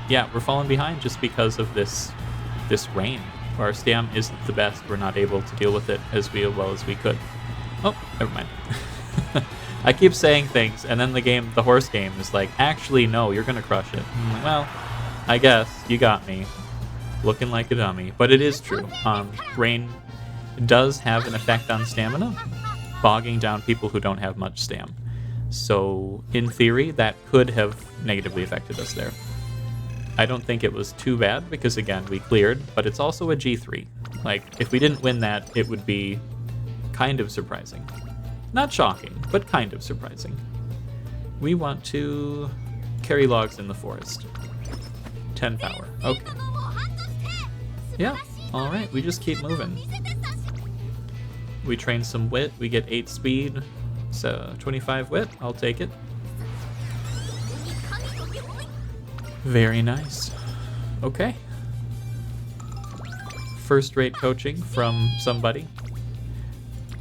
Yeah, we're falling behind just because of this rain. Our stam isn't the best. We're not able to deal with it as well as we could. Oh, never mind. I keep saying things, and then the horse game is like, actually, no, you're gonna crush it. I'm like, well, I guess you got me. Looking like a dummy, but it is true. Rain does have an effect on stamina, bogging down people who don't have much stam. So, in theory, that could have negatively affected us there. I don't think it was too bad, because again, we cleared, but it's also a G3. Like, if we didn't win that, it would be kind of surprising. Not shocking, but kind of surprising. We want to carry logs in the forest. 10 power. Okay. Yeah, alright, we just keep moving. We train some wit, we get 8 speed, so 25 wit, I'll take it. Very nice. Okay. First-rate coaching from somebody.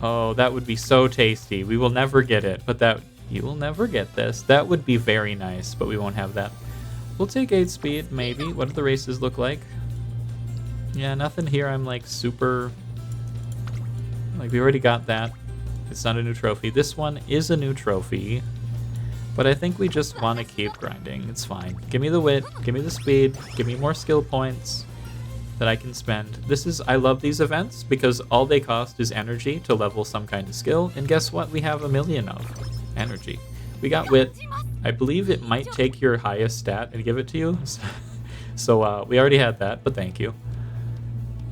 Oh, that would be so tasty. We will never get it, but you will never get this. That would be very nice, but we won't have that. We'll take 8 speed, maybe. What do the races look like? Yeah, nothing here I'm like super... Like, we already got that. It's not a new trophy. This one is a new trophy. But I think we just want to keep grinding. It's fine. Give me the wit, give me the speed, give me more skill points that I can spend. I love these events because all they cost is energy to level some kind of skill. And guess what? We have 1 million of energy. We got wit. I believe it might take your highest stat and give it to you. So we already had that, but thank you.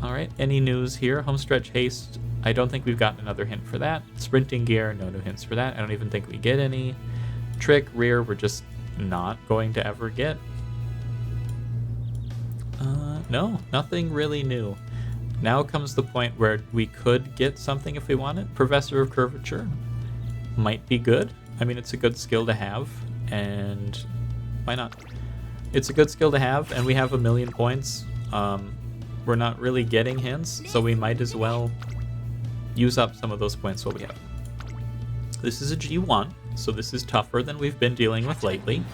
All right, any news here? Homestretch haste. I don't think we've gotten another hint for that. Sprinting gear, no new hints for that. I don't even think we get any. trick, rear, we're just not going to ever get. No, nothing really new. Now comes the point where we could get something if we wanted. Professor of Curvature might be good. I mean, it's a good skill to have, and why not? It's a good skill to have, and we have 1,000,000 points. We're not really getting hints, so we might as well use up some of those points while we have. This is a G1, so this is tougher than we've been dealing with lately.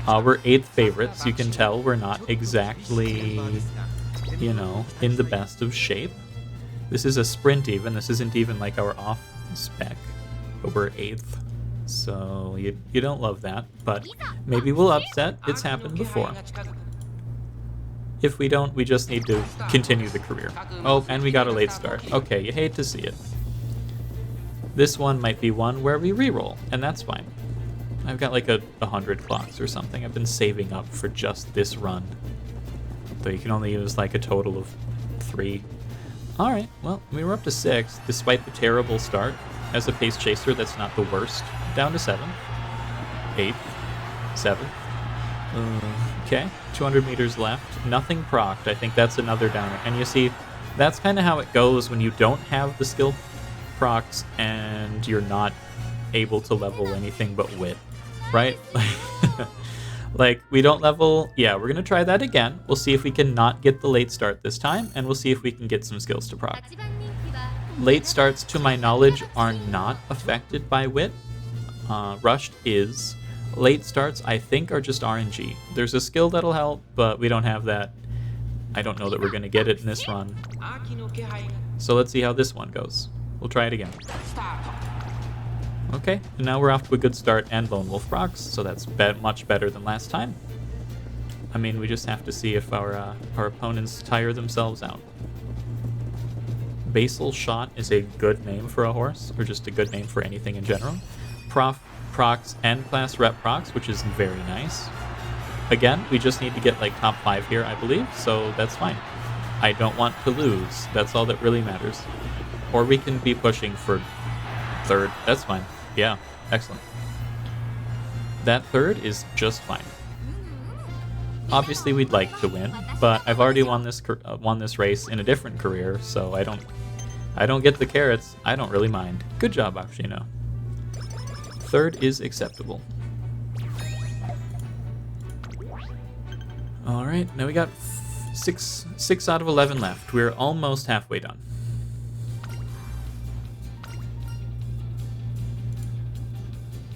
We're 8th favorites. You can tell we're not exactly, you know, in the best of shape. This is a sprint even. This isn't even like our off spec, but we're 8th. So you don't love that, but maybe we'll upset. It's happened before. If we don't, we just need to continue the career. Oh, and we got a late start. Okay, you hate to see it. This one might be one where we reroll, and that's fine. I've got like 100 clocks or something I've been saving up for just this run. Though you can only use like a total of 3. Alright, well, we were up to 6, despite the terrible start. As a pace chaser, that's not the worst. Down to 7th. 8th. 7th. Okay, 200 meters left. Nothing procced. I think that's another downer. And you see, that's kind of how it goes when you don't have the skill procs and you're not able to level anything but wit. Right? Like, we don't level... Yeah, we're going to try that again. We'll see if we can not get the late start this time, and we'll see if we can get some skills to proc. Late starts, to my knowledge, are not affected by wit. Rushed is. Late starts, I think, are just RNG. There's a skill that'll help, but we don't have that. I don't know that we're going to get it in this run. So let's see how this one goes. We'll try it again. Okay, and now we're off to a good start and Lone Wolf procs, so that's much better than last time. I mean, we just have to see if our opponents tire themselves out. Basal Shot is a good name for a horse, or just a good name for anything in general. Procs and class rep procs, which is very nice. Again, we just need to get like top 5 here, I believe, so that's fine. I don't want to lose. That's all that really matters. Or we can be pushing for 3rd. That's fine. Yeah, excellent. That 3rd is just fine. Obviously, we'd like to win, but I've already won this race in a different career, so I don't get the carrots. I don't really mind. Good job, Bakushin O. 3rd is acceptable. All right, now we got 6 out of 11 left. We're almost halfway done.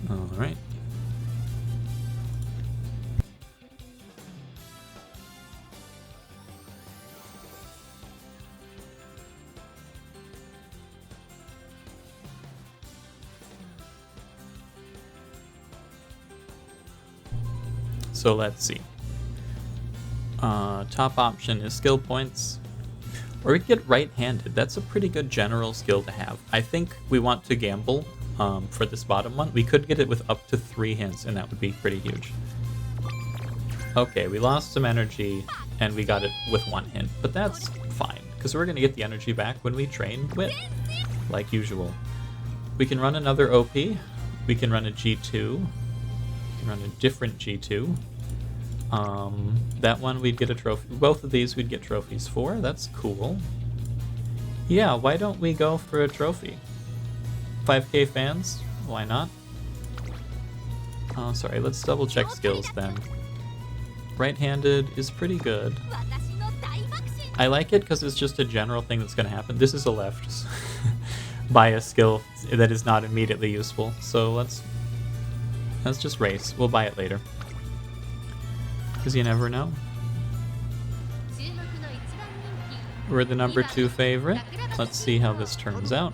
All right. So let's see. Top option is skill points. Or we could get right-handed. That's a pretty good general skill to have. I think we want to gamble for this bottom one. We could get it with up to 3 hints, and that would be pretty huge. Okay, we lost some energy, and we got it with 1 hint. But that's fine, because we're going to get the energy back when we train Wit, like usual. We can run another OP. We can run a G2. We can run a different G2. That one we'd get a trophy. Both of these we'd get trophies for. That's cool. Yeah, why don't we go for a trophy? 5k fans? Why not? Oh, sorry, let's double check skills then. Right-handed is pretty good. I like it because it's just a general thing that's going to happen. This is a left bias skill that is not immediately useful. So let's just race. We'll buy it later. Because you never know. We're the number 2 favorite. Let's see how this turns out.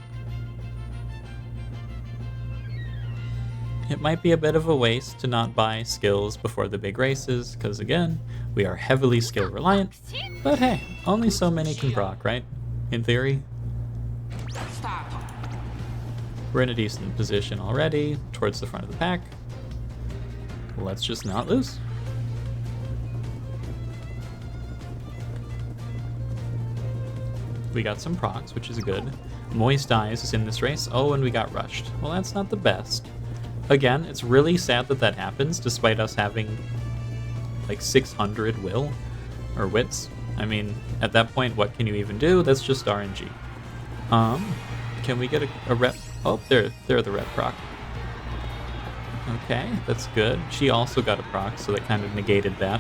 It might be a bit of a waste to not buy skills before the big races, because again, we are heavily skill reliant. But hey, only so many can proc, right? In theory. We're in a decent position already, towards the front of the pack. Let's just not lose. We got some procs, which is good. Moist Eyes is in this race. Oh, and we got rushed. Well, that's not the best. again, it's really sad that that happens despite us having like 600 will or wits. I mean, at that point, what can you even do? That's just RNG. Can we get a rep? Oh, they're the rep proc. Okay, that's good. She also got a proc, so that kind of negated that.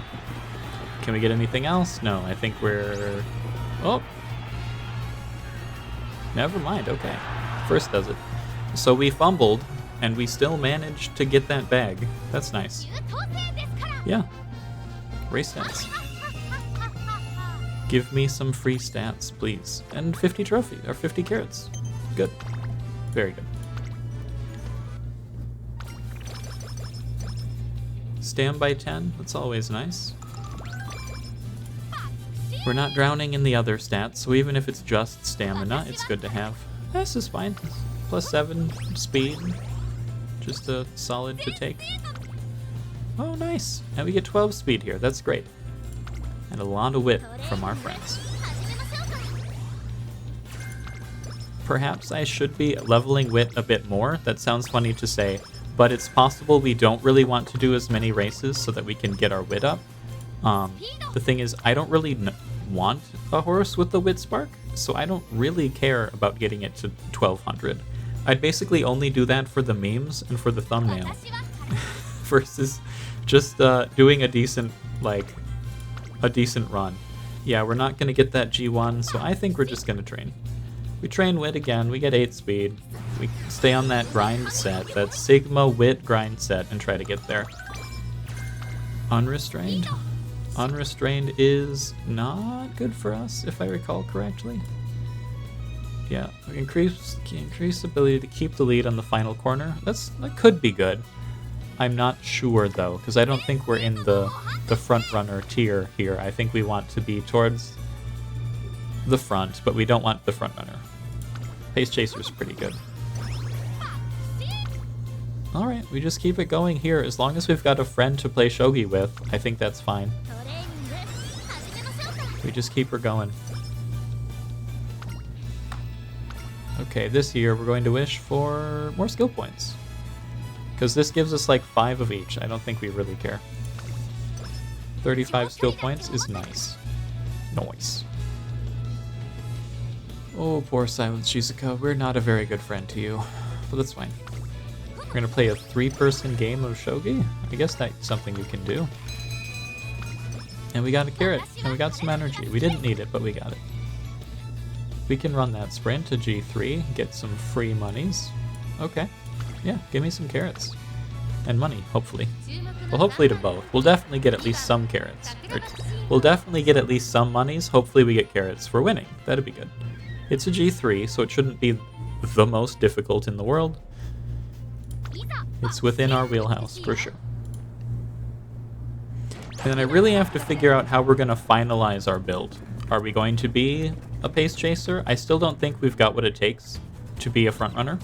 Can we get anything else? No, I think we're... Oh! Never mind, okay. First does it. So we fumbled, and we still managed to get that bag. That's nice. Yeah. Race stats. Give me some free stats, please. And 50 trophy, or 50 carrots. Good. Very good. Standby 10, that's always nice. We're not drowning in the other stats, so even if it's just stamina, it's good to have. This is fine. Plus 7 speed. Just a solid to take. Oh, nice. And we get 12 speed here. That's great. And a lot of wit from our friends. Perhaps I should be leveling wit a bit more. That sounds funny to say, but it's possible we don't really want to do as many races so that we can get our wit up. The thing is, I don't really want a horse with the wit spark, so I don't really care about getting it to 1200. I'd basically only do that for the memes and for the thumbnail versus just doing a decent run. Yeah, we're not going to get that G1, so I think we're just going to train. We train wit again, we get 8 speed. We stay on that grind set, that Sigma wit grind set, and try to get there. Unrestrained? Unrestrained is not good for us, if I recall correctly. Yeah, increase ability to keep the lead on the final corner. That could be good. I'm not sure though, because I don't think we're in the front runner tier here. I think we want to be towards the front, but we don't want the front runner. Pace Chaser's pretty good. Alright, we just keep it going here. As long as we've got a friend to play shogi with, I think that's fine. We just keep her going. Okay, this year we're going to wish for more skill points. Because this gives us like 5 of each. I don't think we really care. 35 skill points is nice. Nice. Oh, poor Silent Shizuka. We're not a very good friend to you. But that's fine. We're going to play a 3-person game of shogi. I guess that's something we can do. And we got a carrot. And we got some energy. We didn't need it, but we got it. We can run that sprint to G3, get some free monies. Okay. Yeah, give me some carrots. And money, hopefully. Well, hopefully to both. We'll definitely get at least some carrots. We'll definitely get at least some monies. Hopefully we get carrots for winning. That'd be good. It's a G3, so it shouldn't be the most difficult in the world. It's within our wheelhouse, for sure. And then I really have to figure out how we're going to finalize our build. Are we going to be a pace chaser? I still don't think we've got what it takes to be a frontrunner.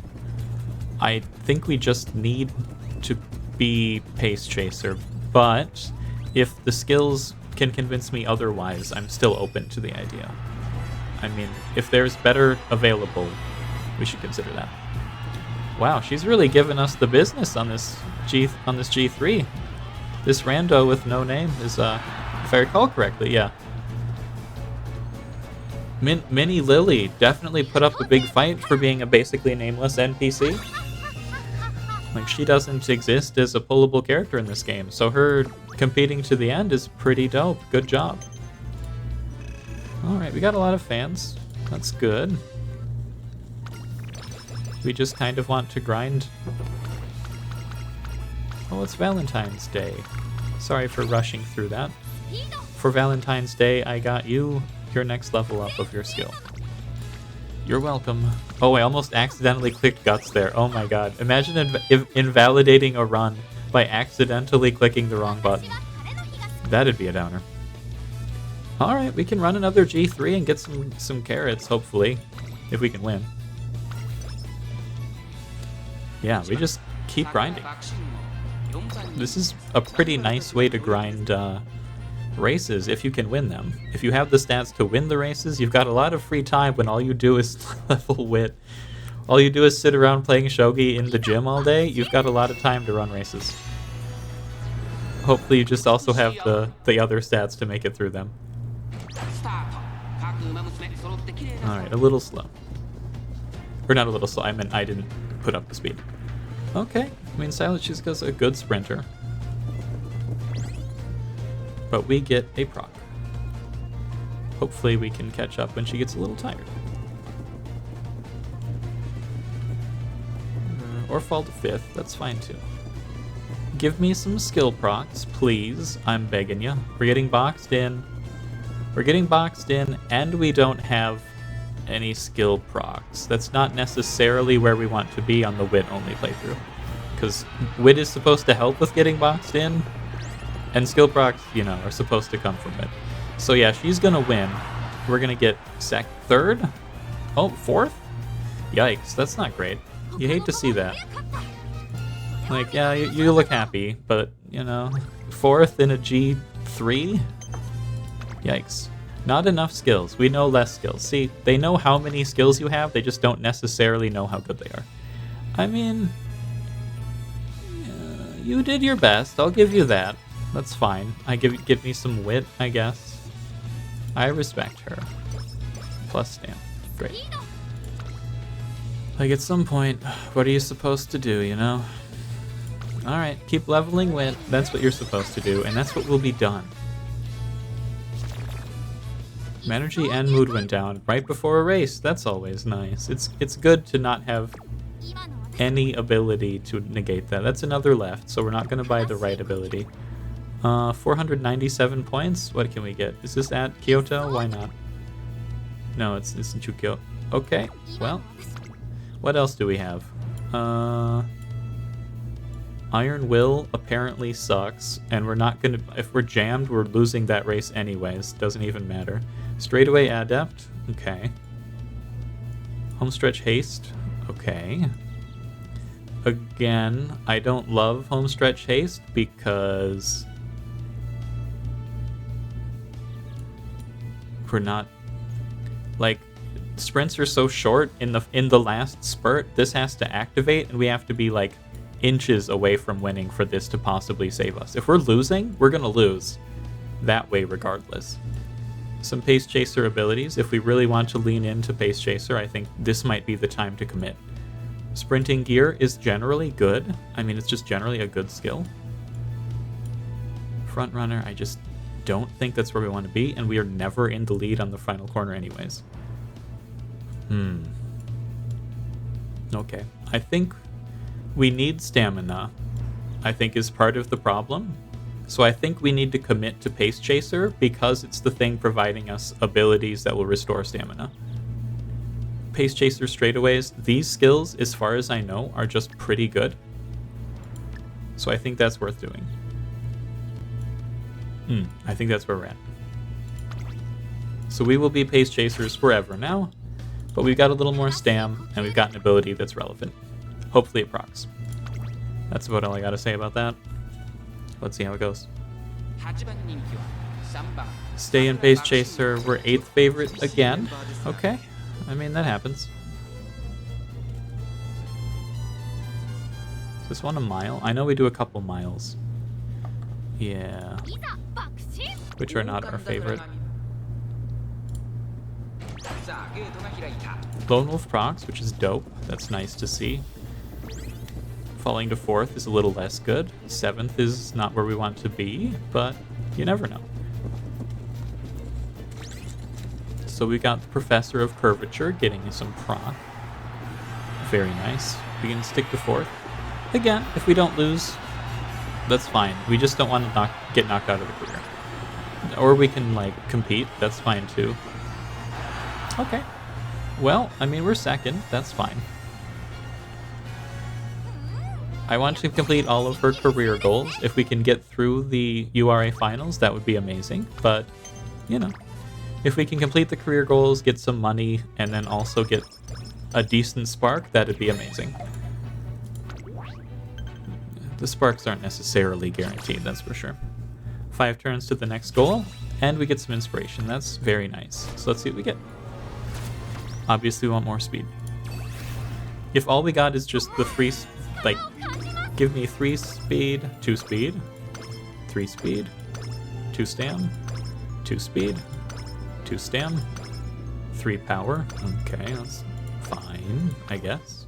I think we just need to be pace chaser, but if the skills can convince me otherwise, I'm still open to the idea. I mean, if there's better available, we should consider that. Wow, she's really given us the business on this G3. This rando with no name is, if I recall correctly, yeah. Mini Lily definitely put up a big fight for being a basically nameless NPC. Like, she doesn't exist as a pullable character in this game, so her competing to the end is pretty dope. Good job. Alright, we got a lot of fans. That's good. We just kind of want to grind. Oh, it's Valentine's Day. Sorry for rushing through that. For Valentine's Day, I got you your next level up of your skill. You're welcome. Oh, I almost accidentally clicked guts there. Oh my god. Imagine invalidating a run by accidentally clicking the wrong button. That'd be a downer. Alright, we can run another G3 and get some carrots, hopefully, if we can win. Yeah, we just keep grinding. This is a pretty nice way to grind races if you can win them. If you have the stats to win the races, you've got a lot of free time when all you do is level wit all you do is sit around playing shogi in the gym all day, you've got a lot of time to run races. Hopefully you just also have the other stats to make it through them. Alright, a little slow. Or not a little slow, I meant I didn't put up the speed. Okay, I mean Silent Shizuka's a good sprinter. But we get a proc. Hopefully we can catch up when she gets a little tired. Or fall to 5th, that's fine too. Give me some skill procs, please. I'm begging you. We're getting boxed in. We're getting boxed in, and we don't have any skill procs. That's not necessarily where we want to be on the Wit-Only playthrough. Because Wit is supposed to help with getting boxed in, and skill procs, you know, are supposed to come from it. So yeah, she's gonna win. We're gonna get 3rd? Oh, 4th? Yikes, that's not great. You hate to see that. Like, yeah, you look happy, but, you know, 4th in a G3? Yikes. Not enough skills. We know less skills. See, they know how many skills you have, they just don't necessarily know how good they are. I mean, you did your best. I'll give you that. That's fine. Give me some wit, I guess. I respect her. Plus stamp. Great. Like, at some point, what are you supposed to do, you know? Alright, keep leveling wit. That's what you're supposed to do, and that's what will be done. Energy and mood went down right before a race. That's always nice. It's good to not have any ability to negate that. That's another left, so we're not going to buy the right ability. 497 points? What can we get? Is this at Kyoto? Why not? No, it's in Chukyo. Okay, well, what else do we have? Iron Will apparently sucks, and we're not gonna... If we're jammed, we're losing that race anyways. Doesn't even matter. Straightaway Adept. Okay. Homestretch Haste. Okay. Again, I don't love Homestretch Haste because... we're not... Like, sprints are so short in the last spurt. This has to activate, and we have to be, like, inches away from winning for this to possibly save us. If we're losing, we're gonna lose that way regardless. Some Pace Chaser abilities. If we really want to lean into Pace Chaser, I think this might be the time to commit. Sprinting Gear is generally good. I mean, it's just generally a good skill. Front Runner, I just don't think that's where we want to be, and we are never in the lead on the final corner anyways. Okay. I think we need stamina, I think, is part of the problem. So I think we need to commit to Pace Chaser because it's the thing providing us abilities that will restore stamina. Pace Chaser straightaways, these skills, as far as I know, are just pretty good. So I think that's worth doing. I think that's where we're at. So we will be Pace Chasers forever now, but we've got a little more stam, and we've got an ability that's relevant. Hopefully it procs. That's about all I gotta say about that. Let's see how it goes. Stay in Pace Chaser. We're 8th favorite again. Okay. I mean, that happens. Is this one a mile? I know we do a couple miles. Yeah. Which are not our favorite. Lone Wolf procs, which is dope. That's nice to see. Falling to 4th is a little less good. 7th is not where we want to be, but you never know. So we got the Professor of Curvature getting some proc. Very nice. We can stick to 4th. Again, if we don't lose, that's fine. We just don't want to get knocked out of the career. Or we can, like, compete. That's fine, too. Okay. Well, I mean, we're 2nd. That's fine. I want to complete all of her career goals. If we can get through the URA Finals, that would be amazing. But, you know, if we can complete the career goals, get some money, and then also get a decent spark, that'd be amazing. The sparks aren't necessarily guaranteed, that's for sure. 5 turns to the next goal, and we get some inspiration. That's very nice. So let's see what we get. Obviously we want more speed. If all we got is just the three, like, give me 3 speed, 2 speed, 3 speed, 2 stam, 2 speed, 2 stam, 3 power. Okay, that's fine, I guess.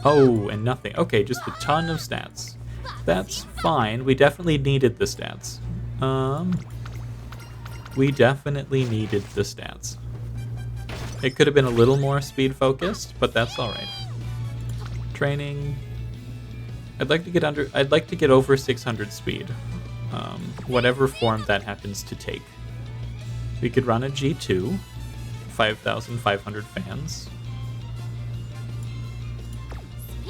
Oh, and nothing. Okay, just a ton of stats. That's fine. We definitely needed the stats. We definitely needed the stats. It could have been a little more speed focused, but that's all right. Training. I'd like to get over 600 speed. Whatever form that happens to take. We could run a G2, 5,500 fans.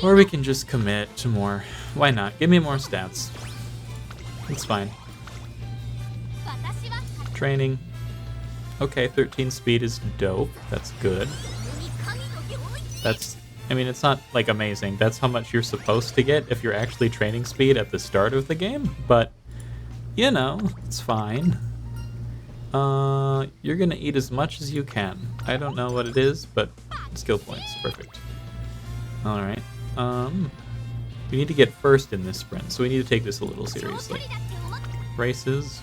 Or we can just commit to more. Why not? Give me more stats. It's fine. Training. Okay, 13 speed is dope. That's good. That's, I mean, it's not like amazing. That's how much you're supposed to get if you're actually training speed at the start of the game, but you know, it's fine. You're gonna eat as much as you can. I don't know what it is, but skill points, perfect. Alright. We need to get first in this sprint, so we need to take this a little seriously. Races.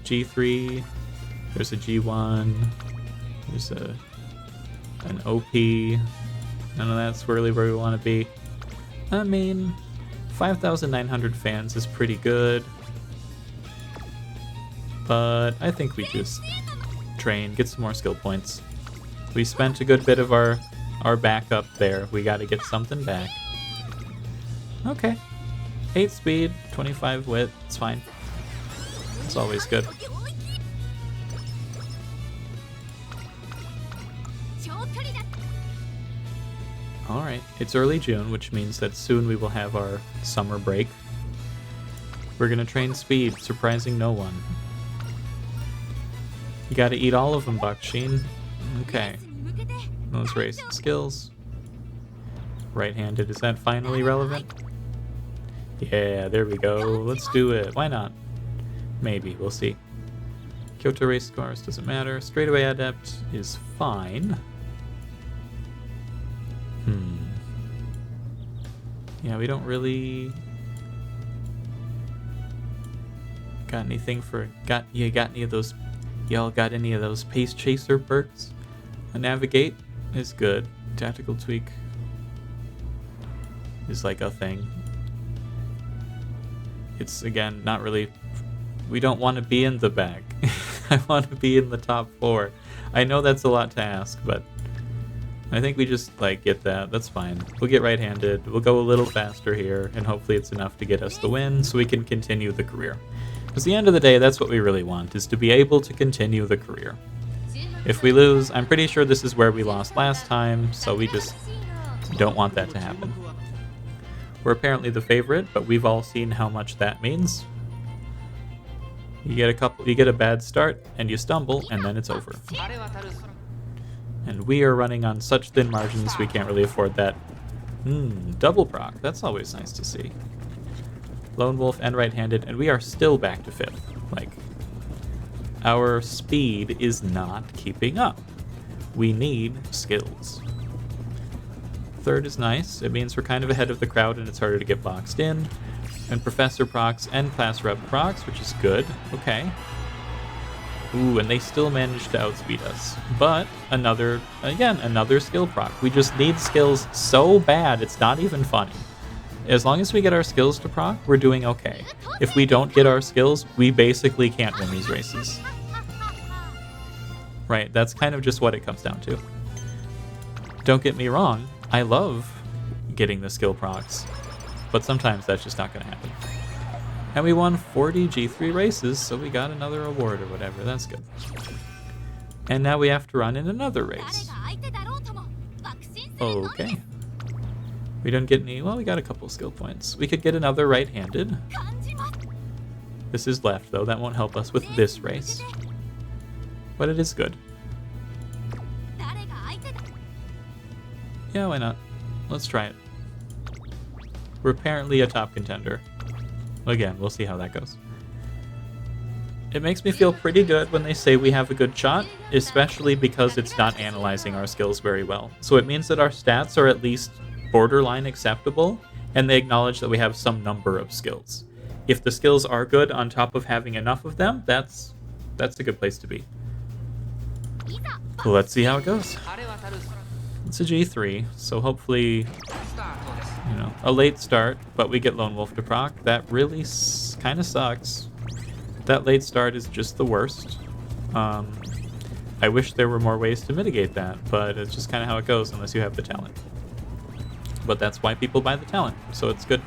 G3. There's a G1. There's an OP. None of that's really where we want to be. I mean, 5,900 fans is pretty good. But I think we just train, get some more skill points. We spent a good bit of our backup there. We got to get something back. Okay. 8 speed, 25 wit. It's fine. It's always good. Alright, it's early June, which means that soon we will have our summer break. We're gonna train speed, surprising no one. You gotta eat all of them, Bakushin. Okay. Those racing skills. Right-handed, is that finally relevant? Yeah, there we go. Let's do it. Why not? Maybe, we'll see. Kyoto race scores, doesn't matter. Straightaway adept is fine. Yeah, we don't really got anything for y'all got any of those pace chaser perks? A navigate is good. Tactical tweak is like a thing. It's again not really, we don't want to be in the back. I want to be in the top 4. I know that's a lot to ask, but I think we just like get that. That's fine. We'll get right-handed. We'll go a little faster here, and hopefully it's enough to get us the win so we can continue the career. Because at the end of the day, that's what we really want, is to be able to continue the career. If we lose, I'm pretty sure this is where we lost last time, so we just don't want that to happen. We're apparently the favorite, but we've all seen how much that means. You get a bad start, and you stumble, and then it's over. And we are running on such thin margins, we can't really afford that. Double proc, that's always nice to see. Lone Wolf and right-handed, and we are still back to 5th. Like, our speed is not keeping up. We need skills. 3rd is nice. It means we're kind of ahead of the crowd and it's harder to get boxed in. And Professor procs and Class Rep procs, which is good. Okay. Ooh, and they still managed to outspeed us. But another skill proc. We just need skills so bad it's not even funny. As long as we get our skills to proc, we're doing okay. If we don't get our skills, we basically can't win these races. Right, that's kind of just what it comes down to. Don't get me wrong, I love getting the skill procs, but sometimes that's just not going to happen. And we won 40 G3 races, so we got another award or whatever. That's good. And now we have to run in another race. Okay. We don't get any... Well, we got a couple skill points. We could get another right-handed. This is left, though. That won't help us with this race. But it is good. Yeah, why not? Let's try it. We're apparently a top contender. Again, we'll see how that goes. It makes me feel pretty good when they say we have a good shot, especially because it's not analyzing our skills very well. So it means that our stats are at least borderline acceptable, and they acknowledge that we have some number of skills. If the skills are good on top of having enough of them, that's a good place to be. Let's see how it goes. It's a G3, so hopefully, you know, a late start, but we get Lone Wolf to proc. That really kind of sucks. That late start is just the worst. I wish there were more ways to mitigate that, but it's just kind of how it goes unless you have the talent. But that's why people buy the talent, so it's good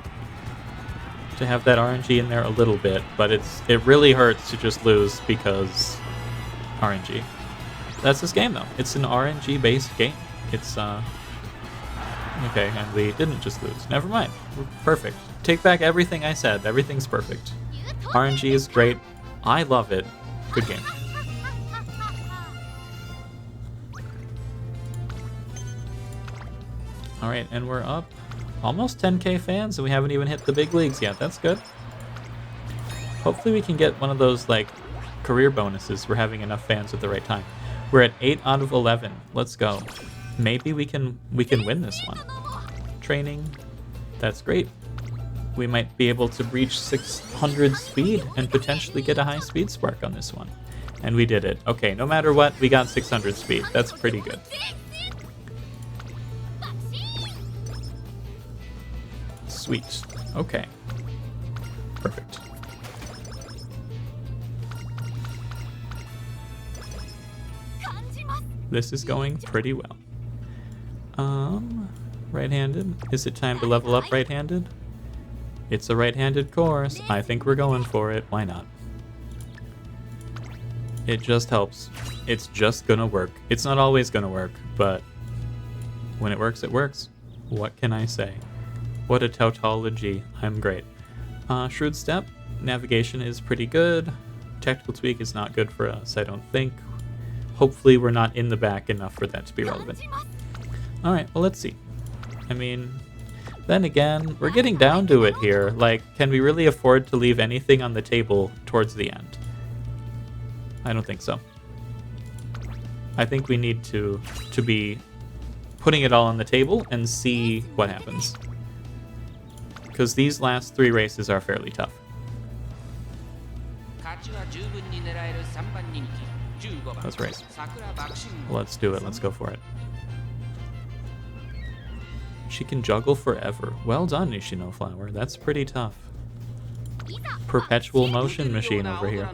to have that RNG in there a little bit, but it really hurts to just lose because RNG. That's this game, though. It's an RNG-based game. It's, okay, and we didn't just lose. Never mind. We're perfect. Take back everything I said. Everything's perfect. RNG is great. I love it. Good game. Alright, and we're up almost 10k fans, and we haven't even hit the big leagues yet. That's good. Hopefully we can get one of those, like, career bonuses for having enough fans at the right time. We're at 8 out of 11. Let's go. Maybe we can win this one. Training. That's great. We might be able to reach 600 speed and potentially get a high speed spark on this one. And we did it. Okay, no matter what, we got 600 speed. That's pretty good. Sweet. Okay. Perfect. This is going pretty well. Right-handed. Is it time to level up right-handed? It's a right-handed course. I think we're going for it. Why not? It just helps. It's just gonna work. It's not always gonna work, but when it works, it works. What can I say? What a tautology. I'm great. Shrewd Step. Navigation is pretty good. Tactical Tweak is not good for us, I don't think. Hopefully we're not in the back enough for that to be relevant. Alright, well, let's see. I mean, then again, we're getting down to it here. Like, can we really afford to leave anything on the table towards the end? I don't think so. I think we need to be putting it all on the table and see what happens. Because these last 3 races are fairly tough. Let's race. Let's do it. Let's go for it. She can juggle forever. Well done, Nishino Flower. That's pretty tough. Perpetual motion machine over here.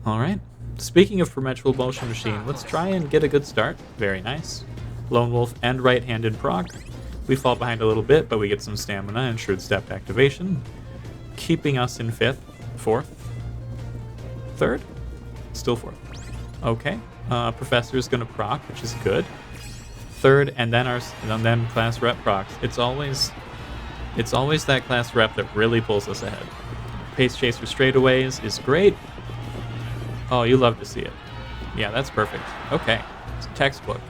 Alright. Speaking of perpetual motion machine, let's try and get a good start. Very nice. Lone Wolf and right-handed proc. We fall behind a little bit, but we get some stamina and Shrewd Step activation. Keeping us in 5th, 4th, 3rd? Still 4th. Okay. Professor is going to proc, which is good. 3rd, and then class rep procs. It's always that class rep that really pulls us ahead. Pace chase for straightaways is great. Oh, you love to see it. Yeah, that's perfect. Okay. It's textbook.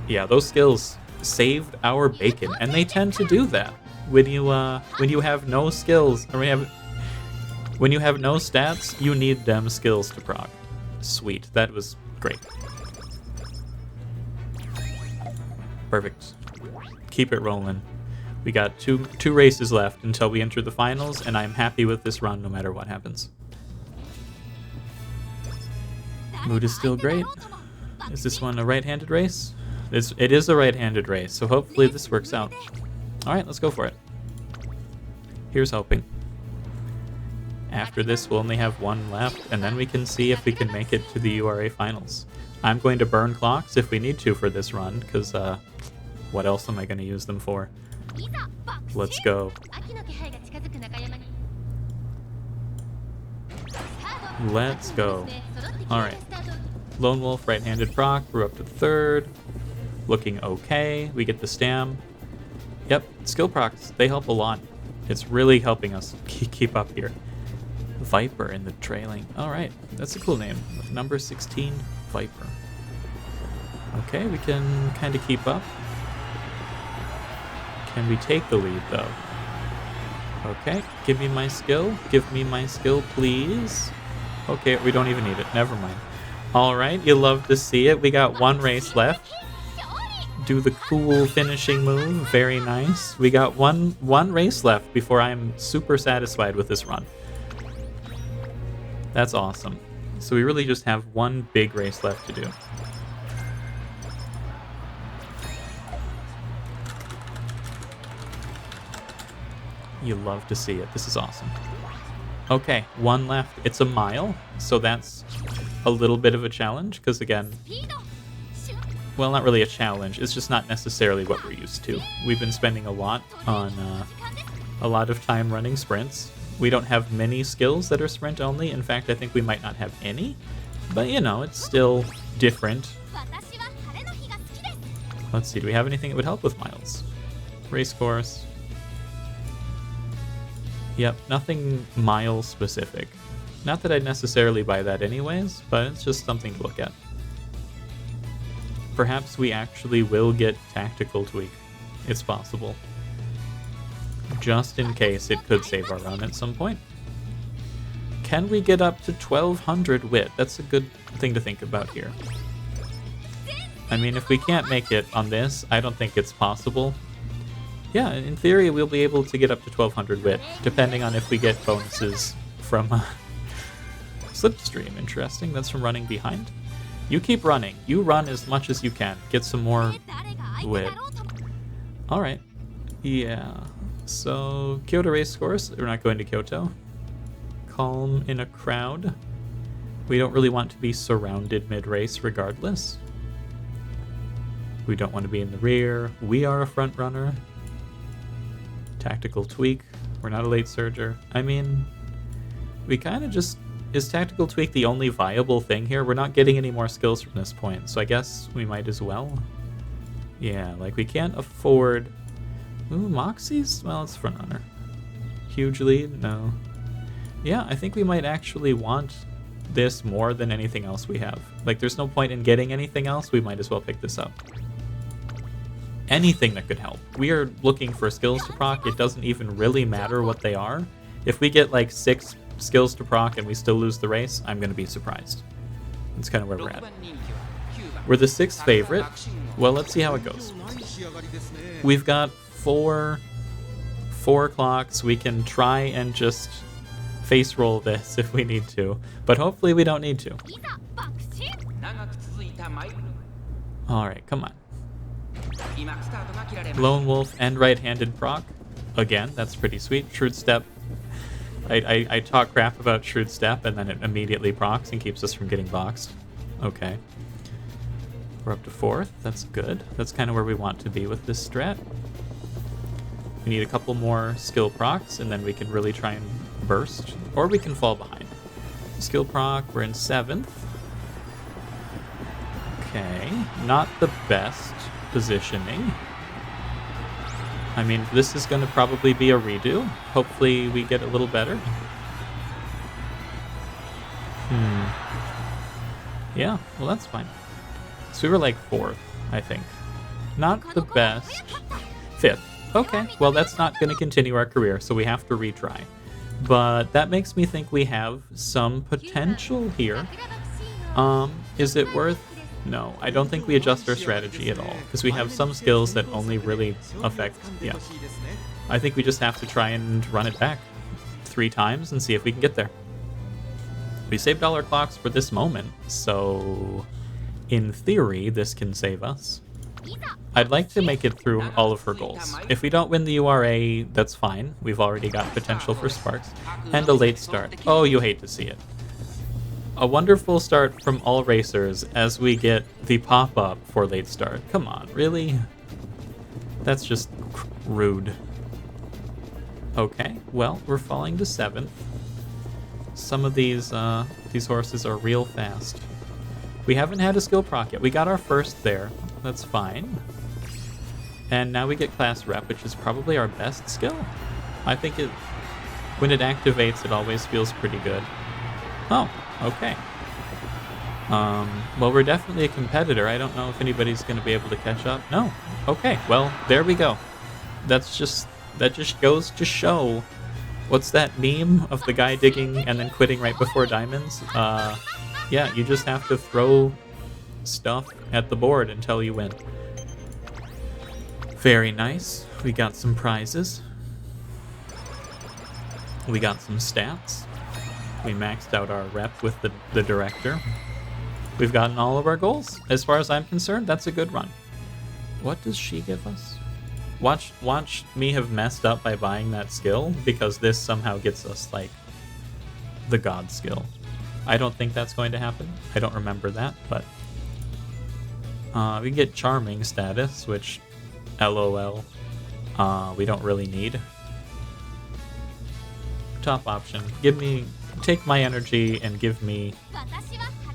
Yeah, those skills saved our bacon, and they tend to do that when you have no skills, or when you have no stats. You need them skills to proc. Sweet, that was great. Perfect. Keep it rolling. We got two races left until we enter the finals, and I'm happy with this run no matter what happens. Mood is still great. Is this one a right-handed race? It is a right-handed race, so hopefully this works out. Alright, let's go for it. Here's hoping. After this, we'll only have 1 left, and then we can see if we can make it to the URA Finals. I'm going to burn clocks if we need to for this run, because what else am I going to use them for? Let's go. Let's go. Alright. Lone Wolf, right-handed proc. We're up to 3rd. Looking okay. We get the stam. Yep, skill procs, they help a lot. It's really helping us keep up here. Viper in the trailing. Alright, that's a cool name. Number 16, Viper. Okay, we can kind of keep up. Can we take the lead, though? Okay, give me my skill. Give me my skill, please. Okay, we don't even need it. Never mind. All right, you love to see it. We got one race left. Do the cool finishing move. Very nice. We got one race left before I'm super satisfied with this run. That's awesome. So we really just have one big race left to do. You love to see it. This is awesome. Okay, one left. It's a mile, so that's a little bit of a challenge, because again, well, not really a challenge. It's just not necessarily what we're used to. We've been spending a lot of time running sprints. We don't have many skills that are sprint only. In fact, I think we might not have any, but you know, it's still different. Let's see, do we have anything that would help with miles? Race course. Yep, nothing mile specific. Not that I'd necessarily buy that anyways, but it's just something to look at. Perhaps we actually will get tactical tweak. It's possible. Just in case it could save our run at some point. Can we get up to 1200 wit? That's a good thing to think about here. I mean, if we can't make it on this, I don't think it's possible. Yeah, in theory, we'll be able to get up to 1200 wit, depending on if we get bonuses from Slipstream. Interesting, that's from running behind. You keep running. You run as much as you can. Get some more wit. Alright. Yeah. So, Kyoto race course. We're not going to Kyoto. Calm in a crowd. We don't really want to be surrounded mid-race regardless. We don't want to be in the rear. We are a front runner. Tactical tweak. We're not a late surger. I mean, we kind of just... Is tactical tweak the only viable thing here? We're not getting any more skills from this point, so I guess we might as well. Yeah, like we can't afford... Ooh, Moxie's? Well, it's front runner. Huge lead? No. Yeah, I think we might actually want this more than anything else we have. Like, there's no point in getting anything else. We might as well pick this up. Anything that could help. We are looking for skills to proc. It doesn't even really matter what they are. If we get like 6 skills to proc and we still lose the race, I'm going to be surprised. That's kind of where we're at. We're the 6th favorite. Well, let's see how it goes. We've got 4 clocks. We can try and just face roll this if we need to, but hopefully we don't need to. Alright, come on. Lone Wolf and right-handed proc. Again, that's pretty sweet. Shrewd Step. I talk crap about Shrewd Step and then it immediately procs and keeps us from getting boxed. Okay. We're up to 4th. That's good. That's kind of where we want to be with this strat. We need a couple more skill procs and then we can really try and burst. Or we can fall behind. Skill proc, we're in 7th. Okay. Not the best positioning. I mean, this is going to probably be a redo. Hopefully we get a little better. Yeah, well that's fine. So we were like 4th, I think. Not the best. 5th. Okay, well that's not going to continue our career, so we have to retry. But that makes me think we have some potential here. Is it worth... No, I don't think we adjust our strategy at all, because we have some skills that only really affect... Yeah. I think we just have to try and run it back 3 times and see if we can get there. We saved all our clocks for this moment, so in theory, this can save us. I'd like to make it through all of her goals. If we don't win the URA, that's fine. We've already got potential for sparks. And a late start. Oh, you hate to see it. A wonderful start from all racers as we get the pop-up for late start. Come on, really? That's just rude. Okay, well, we're falling to 7th. Some of these horses are real fast. We haven't had a skill proc yet. We got our first there. That's fine. And now we get class rep, which is probably our best skill. I think it, when it activates, it always feels pretty good. Oh, okay. Well, we're definitely a competitor. I don't know if anybody's going to be able to catch up. No. Okay, well, there we go. That just goes to show What's that meme of the guy digging and then quitting right before diamonds? Yeah, you just have to throw stuff at the board until you win. Very nice. We got some prizes. We got some stats. We maxed out our rep with the director. We've gotten all of our goals. As far as I'm concerned, that's a good run. What does she give us? Watch me have messed up by buying that skill, because this somehow gets us, like, the god skill. I don't think that's going to happen. I don't remember that, but... we can get charming status, which, LOL, we don't really need. Top option. Take my energy and give me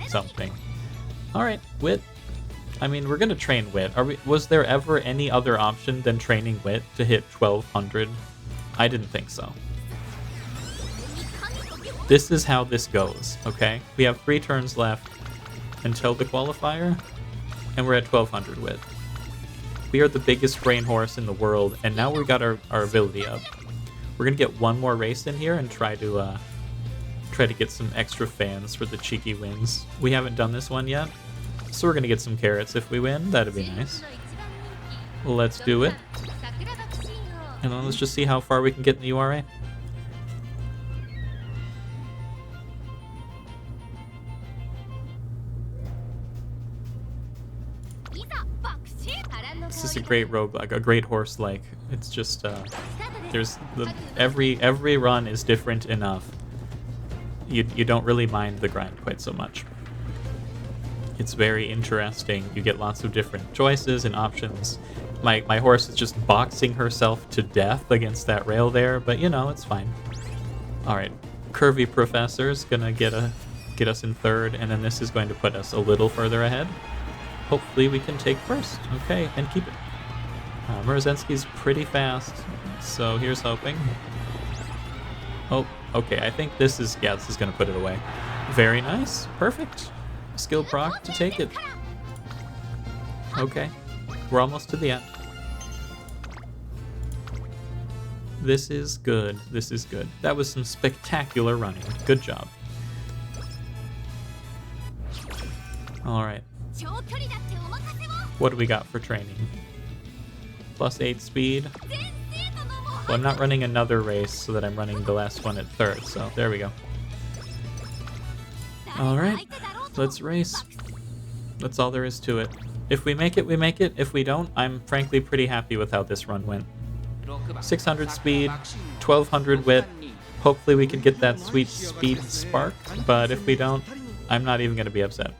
something. Alright, Wit. I mean, we're gonna train Wit. Was there ever any other option than training Wit to hit 1200? I didn't think so. This is how this goes, okay? We have 3 turns left until the qualifier, and we're at 1200 Wit. We are the biggest brain horse in the world, and now we got our ability up. We're gonna get one more race in here and try to get some extra fans for the cheeky wins. We haven't done this one yet, so we're gonna get some carrots if we win. That'd be nice. Let's do it. And then let's just see how far we can get in the URA. This is a great roguelike, a great horse-like. It's just, every run is different enough. You don't really mind the grind quite so much. It's very interesting. You get lots of different choices and options. My horse is just boxing herself to death against that rail there, but you know, it's fine. Alright, Curvy Professor's gonna get us in third, and then this is going to put us a little further ahead. Hopefully we can take first. Okay, and keep it. Murozensky's pretty fast, so here's hoping. Oh, okay, I think this is going to put it away. Very nice. Perfect. Skill proc to take it. Okay, we're almost to the end. This is good. This is good. That was some spectacular running. Good job. Alright. What do we got for training? +8 speed. Well, I'm not running another race, so that I'm running the last one at third, so there we go. Alright, let's race. That's all there is to it. If we make it, we make it. If we don't, I'm frankly pretty happy with how this run went. 600 speed, 1200 wit. Hopefully we can get that sweet speed spark, but if we don't, I'm not even going to be upset.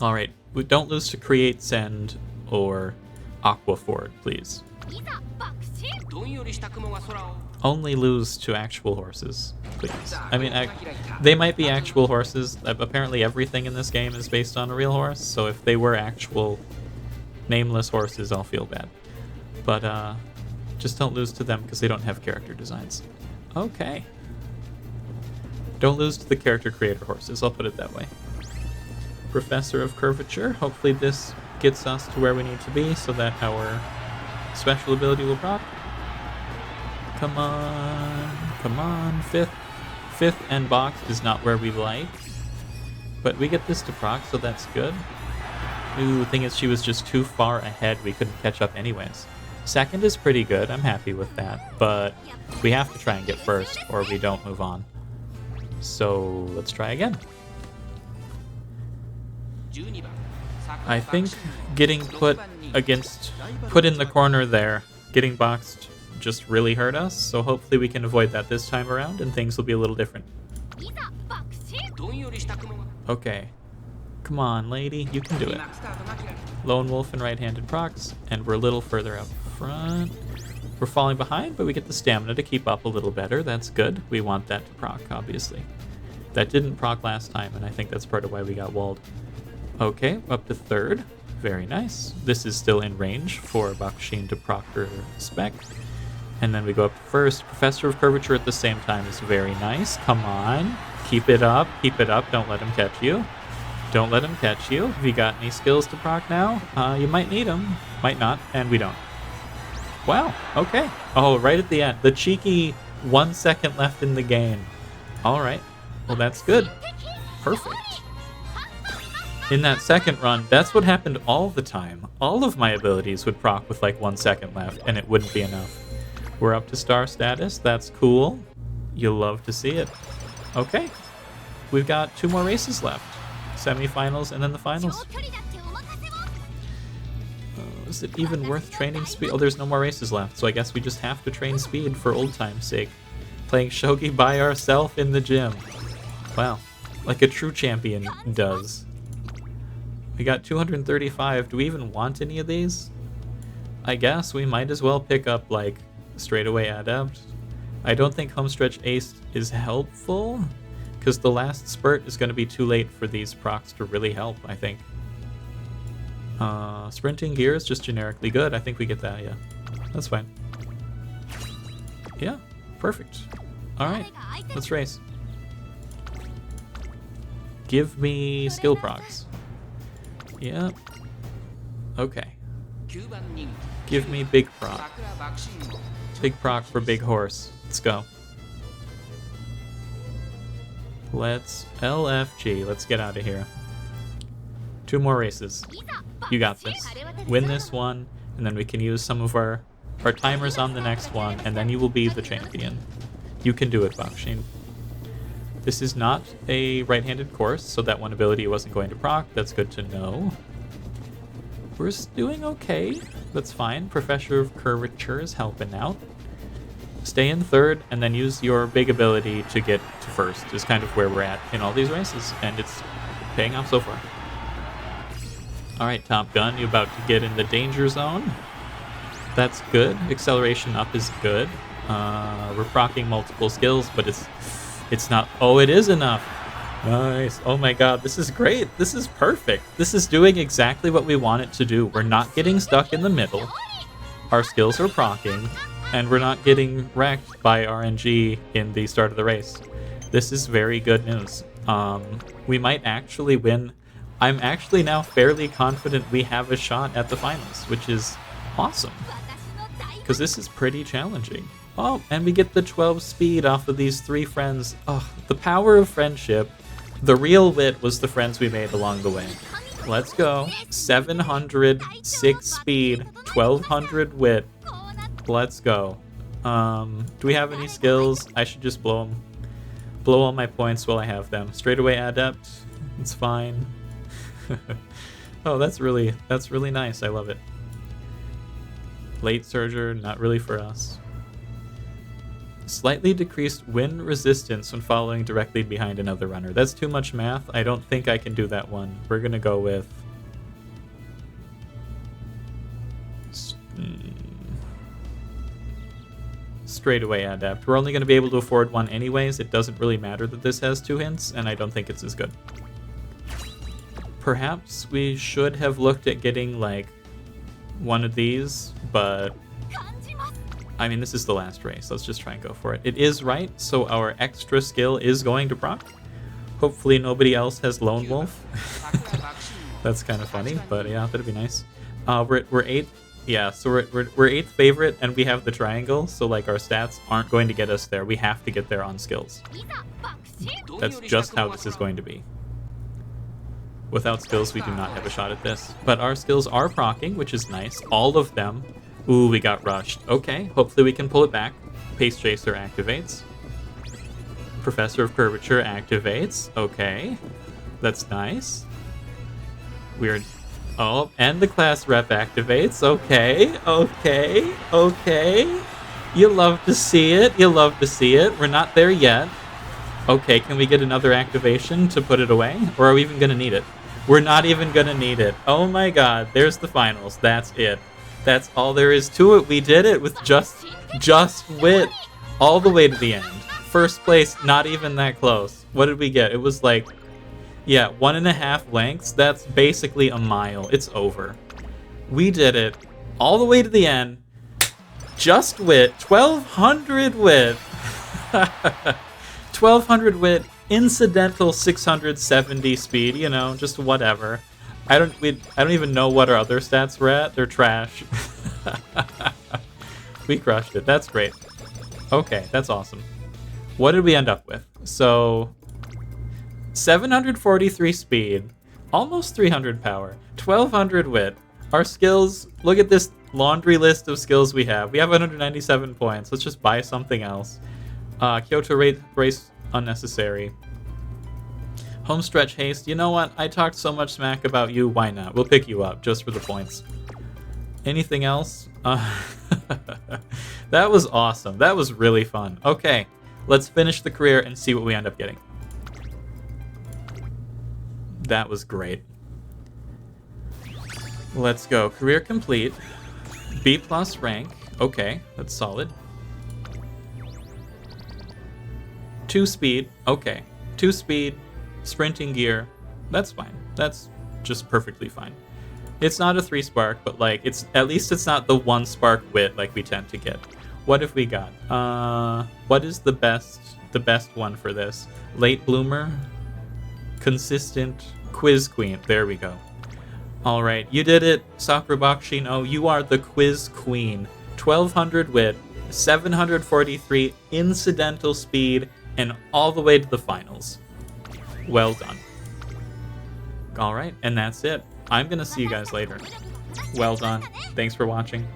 Alright, don't lose to Create Send or Aqua Ford, please. Only lose to actual horses, please. I mean, they might be actual horses. Apparently everything in this game is based on a real horse, so if they were actual nameless horses, I'll feel bad. But just don't lose to them because they don't have character designs. Okay. Don't lose to the character creator horses, I'll put it that way. Professor of Curvature. Hopefully this gets us to where we need to be so that our special ability will proc. Come on. Come on. Fifth and boxed is not where we like. But we get this to proc, so that's good. Ooh, the thing is she was just too far ahead. We couldn't catch up anyways. Second is pretty good. I'm happy with that. But we have to try and get first or we don't move on. So let's try again. I think getting put in the corner there, getting boxed just really hurt us, so hopefully we can avoid that this time around and things will be a little different. Okay. Come on, lady, you can do it. Lone Wolf and right-handed procs, and we're a little further up front. We're falling behind, but we get the stamina to keep up a little better. That's good. We want that to proc, obviously. That didn't proc last time, and I think that's part of why we got walled. Okay, up to third. Very nice. This is still in range for Bakushin to proc her spec. And then we go up to first. Professor of Curvature at the same time is very nice. Come on. Keep it up. Keep it up. Don't let him catch you. Don't let him catch you. Have you got any skills to proc now? You might need them. Might not, and we don't. Wow, okay. Oh, right at the end. The cheeky 1 second left in the game. Alright, well that's good. Perfect. In that second run, that's what happened all the time. All of my abilities would proc with like 1 second left, and it wouldn't be enough. We're up to star status. That's cool. You'll love to see it. Okay. We've got 2 more races left. Semifinals and then the finals. Is it even worth training speed? Oh, there's no more races left, so I guess we just have to train speed for old time's sake. Playing shogi by ourselves in the gym. Wow. Like a true champion does. We got 235. Do we even want any of these? I guess we might as well pick up, like, straightaway adept. I don't think homestretch ace is helpful, because the last spurt is going to be too late for these procs to really help, I think. Sprinting gear is just generically good. I think we get that, yeah. That's fine. Yeah, perfect. Alright, let's race. Give me skill procs. Yeah. Okay. Give me big proc. Big proc for big horse. Let's go. Let's LFG. Let's get out of here. 2 more races. You got this. Win this one, and then we can use some of our timers on the next one, and then you will be the champion. You can do it, Bakushin. This is not a right-handed course, so that one ability wasn't going to proc. That's good to know. We're doing okay. That's fine. Professor of Curvature is helping out. Stay in third, and then use your big ability to get to first, is kind of where we're at in all these races, and it's paying off so far. Alright, Top Gun, you're about to get in the danger zone. That's good. Acceleration up is good. We're proccing multiple skills, but it's not... Oh, it is enough. Nice. Oh my god, this is great. This is perfect. This is doing exactly what we want it to do. We're not getting stuck in the middle. Our skills are proccing, and we're not getting wrecked by RNG in the start of the race. This is very good news. We might actually win. I'm actually now fairly confident we have a shot at the finals, which is awesome. Because this is pretty challenging. Oh, and we get the 12 speed off of these 3 friends. Oh, the power of friendship. The real wit was the friends we made along the way. Let's go. 706 speed, 1200 wit. Let's go. Do we have any skills? I should just blow all my points while I have them. Straightaway adept. It's fine. Oh, that's really nice. I love it. Late surger, not really for us. Slightly decreased wind resistance when following directly behind another runner. That's too much math. I don't think I can do that one. We're gonna go with... straightaway adept. We're only going to be able to afford one anyways. It doesn't really matter that this has 2 hints, and I don't think it's as good. Perhaps we should have looked at getting, like, one of these, but... I mean, this is the last race. Let's just try and go for it. It is right, so our extra skill is going to proc. Hopefully nobody else has Lone Wolf. That's kind of funny, but yeah, that'd be nice. We're 8th. Yeah, so we're 8th favorite, and we have the triangle, so like our stats aren't going to get us there. We have to get there on skills. That's just how this is going to be. Without skills, we do not have a shot at this. But our skills are proccing, which is nice. All of them. Ooh, we got rushed. Okay, hopefully we can pull it back. Pace Chaser activates. Professor of Curvature activates. Okay, that's nice. We're... Oh, and the class rep activates. Okay, okay, okay. You love to see it. You love to see it. We're not there yet. Okay, can we get another activation to put it away? Or are we even going to need it? We're not even going to need it. Oh my god, there's the finals. That's it. That's all there is to it. We did it with just wit. All the way to the end. First place, not even that close. What did we get? It was like... Yeah, 1.5 lengths. That's basically a mile. It's over. We did it all the way to the end. Just wit. 1200 wit. 1200 wit incidental 670 speed, you know, just whatever. I don't even know what our other stats were at. They're trash. We crushed it. That's great. Okay, that's awesome. What did we end up with? So 743 speed, almost 300 power, 1200 wit. Our skills, look at this laundry list of skills we have. We have 197 points. Let's just buy something else. Kyoto race unnecessary. Homestretch haste. You know what? I talked so much smack about you. Why not? We'll pick you up just for the points. Anything else? That was awesome. That was really fun. Okay, let's finish the career and see what we end up getting. That was great. Let's go. Career complete. B+ rank. Okay, that's solid. 2 speed. Okay. 2 speed. Sprinting gear. That's fine. That's just perfectly fine. It's not a 3 spark, but like it's at least it's not the 1 spark wit like we tend to get. What have we got? What is the best one for this? Late bloomer? Consistent quiz queen. There we go. All right, you did it, Sakura Bakushin O. You are the quiz queen. 1200 wit, 743 incidental speed, and all the way to the finals. Well done. All right, and that's it. I'm gonna see you guys later. Well done. Thanks for watching.